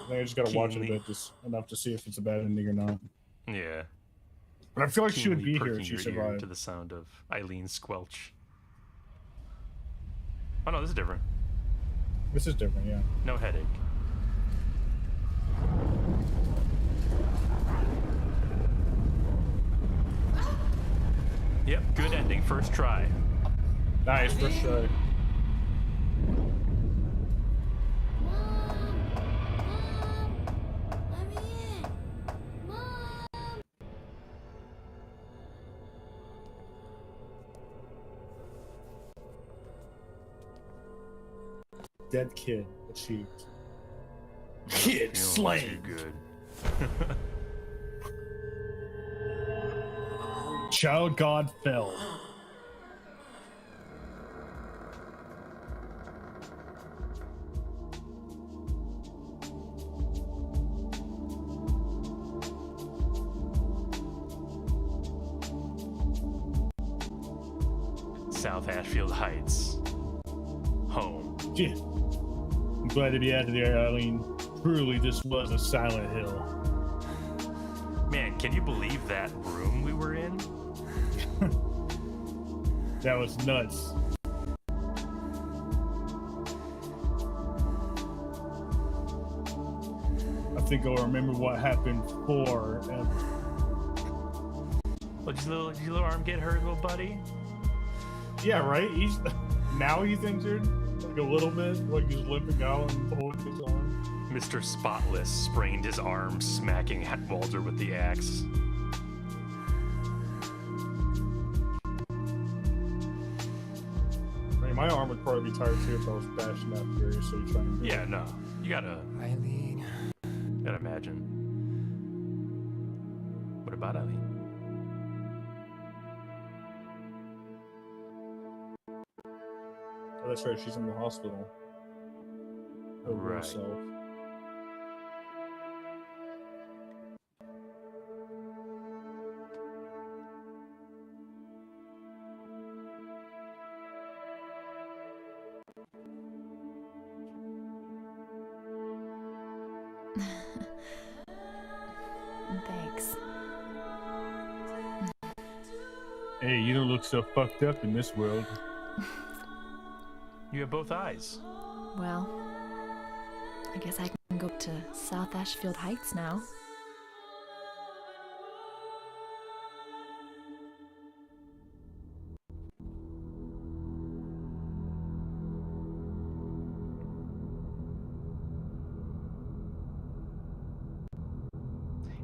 think I just gotta watch it a Keenly. bit, just enough to see if it's a bad ending or not. Yeah. But I feel like she would Keenly be here perking if she your ear survived. to the sound of Eileen's squelch. Oh no, this is different. This is different, yeah. No headache. Yep, good ending. First try. Nice, for sure. Let me in. Mom. Dead kid achieved. Kid slain. Too good. Child God fell. South Ashfield Heights. Home. Yeah. I'm glad to be out of there, Eileen. Truly, this was a Silent Hill. Man, can you believe that room we were in? That was nuts. I think I'll remember what happened forever. Well, did your little arm get hurt, little buddy? Yeah, right? Now he's injured? Like a little bit? Like he's limping out and holding his arm? Mr. Spotless sprained his arm, smacking Walter with the axe. I mean, my arm would probably be tired too if I was bashing that furiously trying to... Yeah, no. You gotta Eileen. imagine. What about Eileen? Oh, that's right, she's in the hospital. Over Right. herself. Thanks. Hey, you don't look so fucked up in this world. You have both eyes. Well, I guess I can go to South Ashfield Heights now.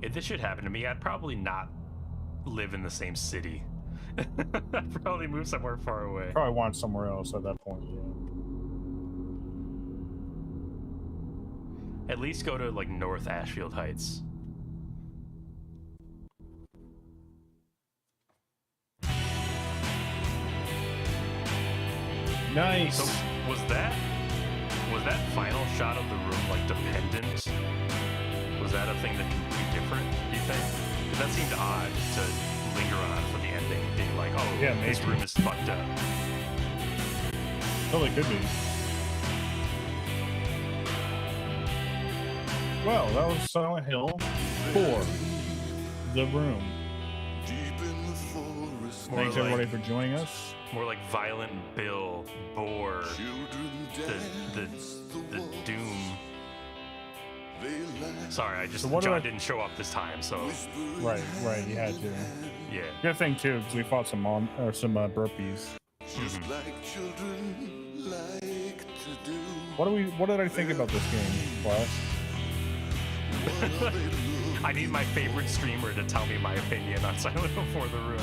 If this should happen to me, I'd probably not live in the same city. I'd probably move somewhere far away. Probably want somewhere else at that point, yeah. At least go to like North Ashfield Heights. Nice. So was that final shot of the room like dependent? Was that a thing that could be different, do you think? Because that seemed odd to linger on for the ending, being like, oh, Yeah, this maybe. room is fucked up. Totally could be. Well, that was Silent Hill 4. The Room. More Thanks like, everybody for joining us. more like Violent Bill, Bore, the Doom. Sorry, I just So what do John I- didn't show up this time, so Right, you had to. yeah. Good thing too, because we fought some burpees. Mhm. What did I think about this game, Flask? I need my favorite streamer to tell me my opinion on Silent Hill 4 The Room.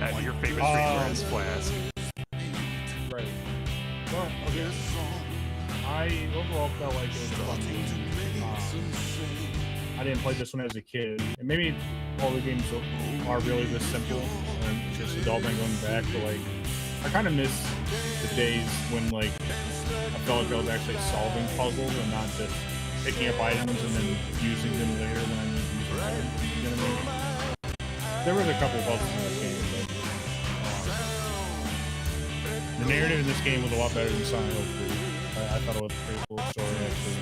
And your favorite streamer is Flask. Right. Well, okay. I overall felt like it was a fun game. I didn't play this one as a kid, and maybe all the games are really this simple, and it's just adulting going back. But like, I kind of miss the days when like I felt like I was actually solving puzzles and not just picking up items and then using them later when I need to use them later. You know what I mean? There was a couple puzzles in this game, but the narrative in this game was a lot better than Silent Hill 3. I thought it was a pretty cool story, actually.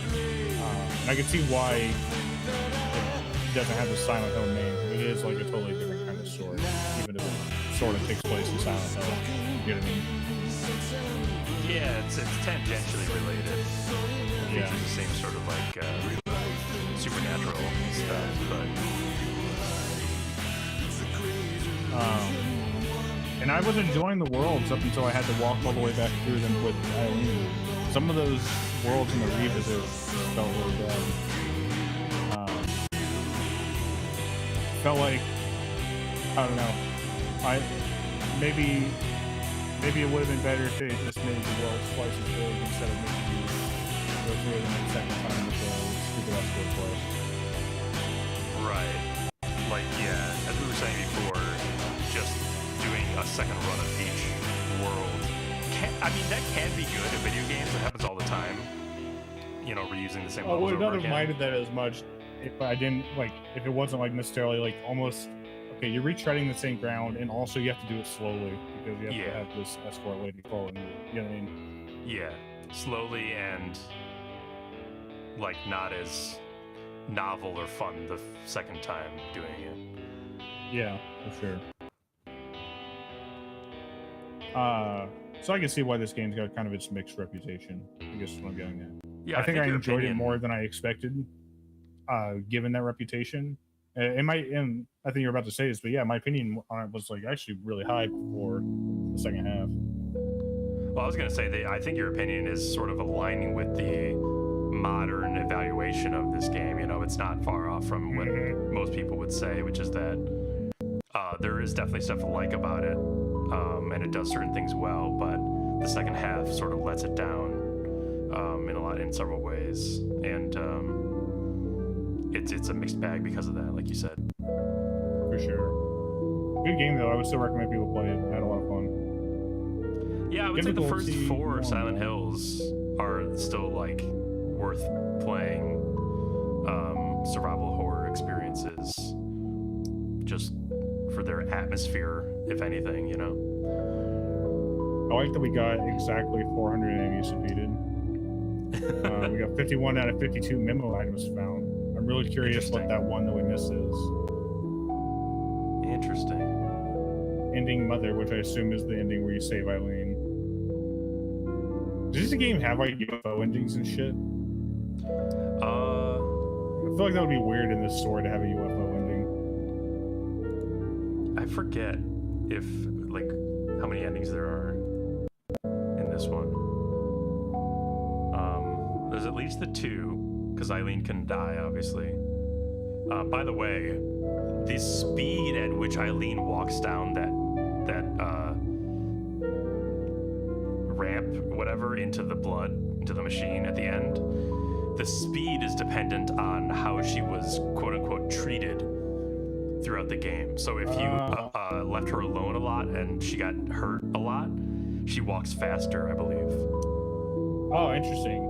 And I can see why it doesn't have the Silent Hill name. It is like a totally different kind of story, even if it sort of takes place in Silent Hill. You know what I mean? Yeah, it's tangentially related. Yeah. It's the same sort of like supernatural stuff, but And I was enjoying the worlds up until I had to walk all the way back through them with Eileen. Some of those worlds in the revisit felt really bad. Felt like, I don't know, maybe it would have been better if they just made the world twice as big instead of making you go through them the second time with the stupid escort quest. right. Like, yeah, as we were saying before, just doing a second run of each world. I mean, that can be good in video games. It happens all the time. You know, reusing the same I levels would over not have again. minded that as much if I didn't if it wasn't like necessarily like almost okay, you're retreading the same ground and also you have to do it slowly because you have to Yeah. have this escort lady following you. You know what I mean? Yeah, slowly and like not as novel or fun the second time doing it. Yeah, for sure. So I can see why this game's got kind of its mixed reputation. I guess is what I'm getting at. Yeah, I think I your enjoyed opinion- it more than I expected, given that reputation. And I think you're about to say this, but yeah, my opinion on it was like actually really high before the second half. Well, I was gonna say that I think your opinion is sort of aligning with the modern evaluation of this game. You know, it's not far off from what most people would say, which is that there is definitely stuff to like about it, and it does certain things well, but the second half sort of lets it down in several ways, and it's a mixed bag because of that, like you said. For sure. Good game though. I would still recommend people play it. I had a lot of fun. Yeah, I would say the first Difficulty 4 1. Silent Hills are still like worth playing survival horror experiences just for their atmosphere, if anything, you know. I like that we got exactly 400 enemies defeated. We got 51 out of 52 memo items found. I'm really curious what Interesting. that one that we missed is. Interesting. Ending Mother, which I assume is the ending where you save Eileen. Does this game have like UFO endings and shit? I feel like that would be weird in this story to have a UFO ending. I forget if like how many endings there are in this one. There's at least the 2, because Eileen can die, obviously. By the way, the speed at which Eileen walks down that ramp, whatever, into the blood, into the machine at the end, the speed is dependent on how she was quote unquote treated throughout the game. So if you left her alone a lot and she got hurt a lot, she walks faster, I believe. Oh, interesting.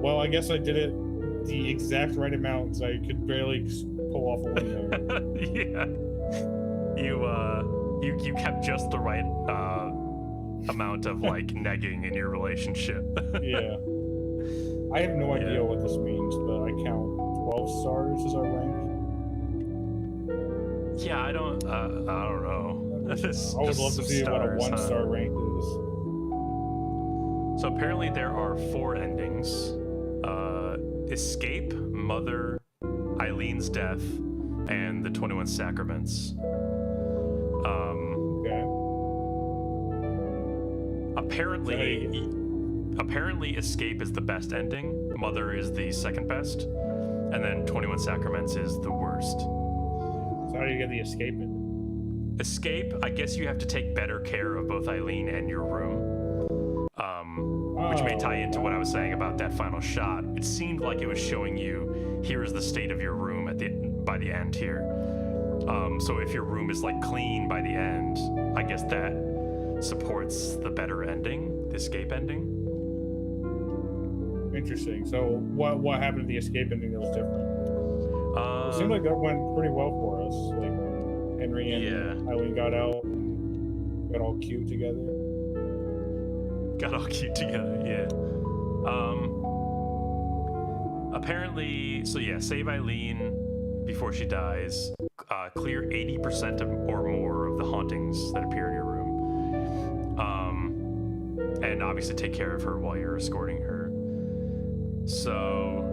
Well, I guess I did it the exact right amount because I could barely pull off a limb there. Yeah. You kept just the right amount of like negging in your relationship. Yeah. I have no idea what this means, but I count 12 stars as our rank. Yeah, I don't know. I would love to see what a 1-star rank is. So apparently there are 4 endings. Escape, Mother, Eileen's Death, and the 21 Sacraments. Okay. Apparently Escape is the best ending, Mother is the second best, and then 21 Sacraments is the worst. So how do you get the escape in? Escape, I guess you have to take better care of both Eileen and your room. Which may tie into what I was saying about that final shot. It seemed like it was showing you, here is the state of your room by the end here. So if your room is like clean by the end, I guess that supports the better ending, the escape ending. Interesting. So what happened to the escape ending that was different? It seemed like that went pretty well for us. Like Henry and Eileen got out and got all cute together. Got all cute together, yeah. Apparently, so yeah, save Eileen before she dies. Clear 80% or more of the hauntings that appear in your room. And obviously take care of her while you're escorting her. So,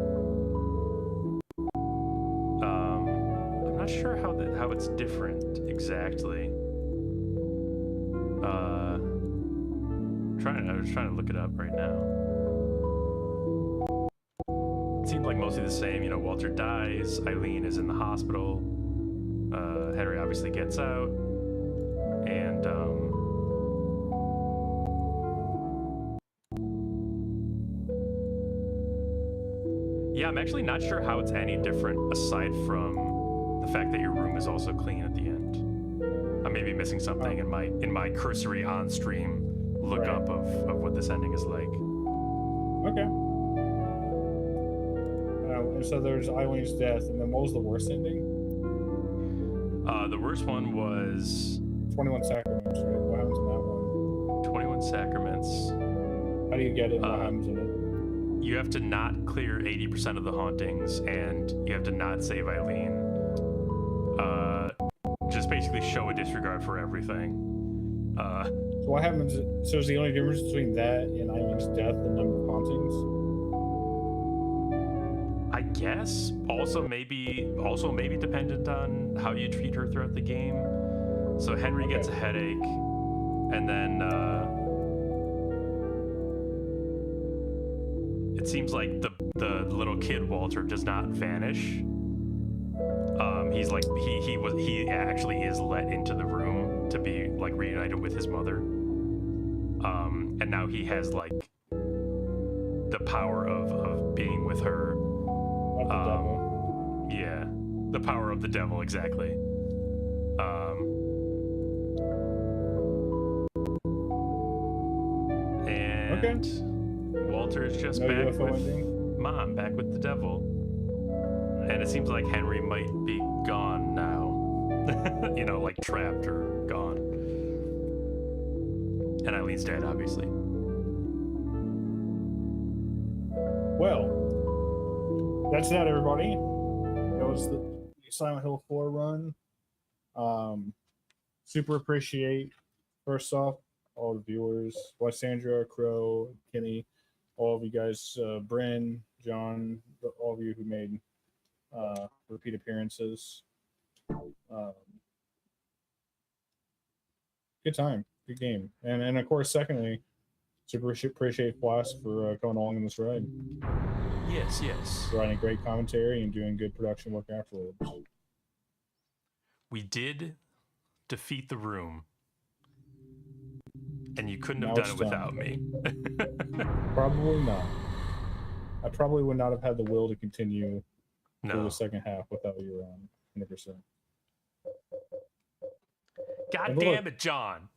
I'm not sure how it's different exactly. I was trying to look it up right now. It seems like mostly the same. You know, Walter dies. Eileen is in the hospital. Henry obviously gets out, and yeah, I'm actually not sure how it's any different aside from the fact that your room is also clean at the end. I may be missing something in my cursory on-stream lookup of what this ending is like. Okay. And so there's Eileen's death, and then what was the worst ending? The worst one was 21 Sacraments, right? What happens in that one? 21 Sacraments. How do you get it? What happens in it? You have to not clear 80% of the hauntings, and you have to not save Eileen. Just basically show a disregard for everything. So what happens? So is the only difference between that and Eileen's death the number of hauntings? I guess. Also maybe dependent on how you treat her throughout the game. So Henry gets a headache, and then it seems like the little kid Walter does not vanish. He's like he actually is let into the room to be like reunited with his mother. And now he has like the power of being with her. Of the devil. Yeah, the power of the devil, exactly. And Walter is just back UFO with ending? Mom, back with the devil. And it seems like Henry might be gone now. You know, like trapped or gone. And Eileen's dead, obviously. Well, that's that, everybody. That was the Silent Hill 4 run. Super appreciate, first off, all the viewers, Lysandra, Crow, Kenny, all of you guys, Bryn, John, all of you who made repeat appearances. Good time, good game. And of course, secondly, super appreciate Flask for coming along in this ride. Yes. Writing great commentary and doing good production work afterwards. We did defeat the room. And you couldn't have Now done it's it without me. Probably not. I probably would not have had the will to continue through No. the second half without you around. 100%. God And damn look- it, John.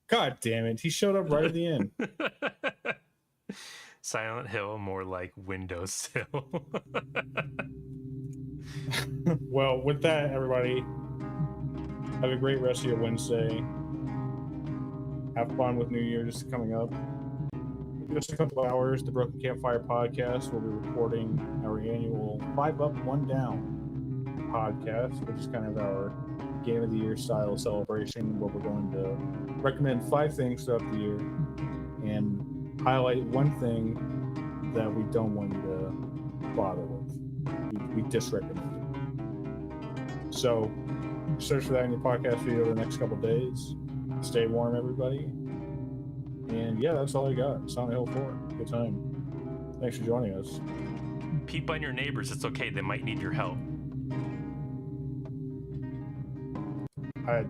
God damn it! He showed up right at the end. Silent Hill, more like windowsill. Well, with that, everybody, have a great rest of your Wednesday. Have fun with New Year's coming up. In just a couple hours, the Broken Campfire podcast will be recording our annual 5 Up, 1 Down podcast, which is kind of our game of the year style celebration where we're going to recommend 5 things throughout the year and highlight one thing that we don't want you to bother with. We disrecommend it. So search for that in your podcast feed over the next couple days. Stay warm, everybody. And yeah, that's all I got. Silent Hill 4. Good time. Thanks for joining us. Peep on your neighbors. It's okay. They might need your help. I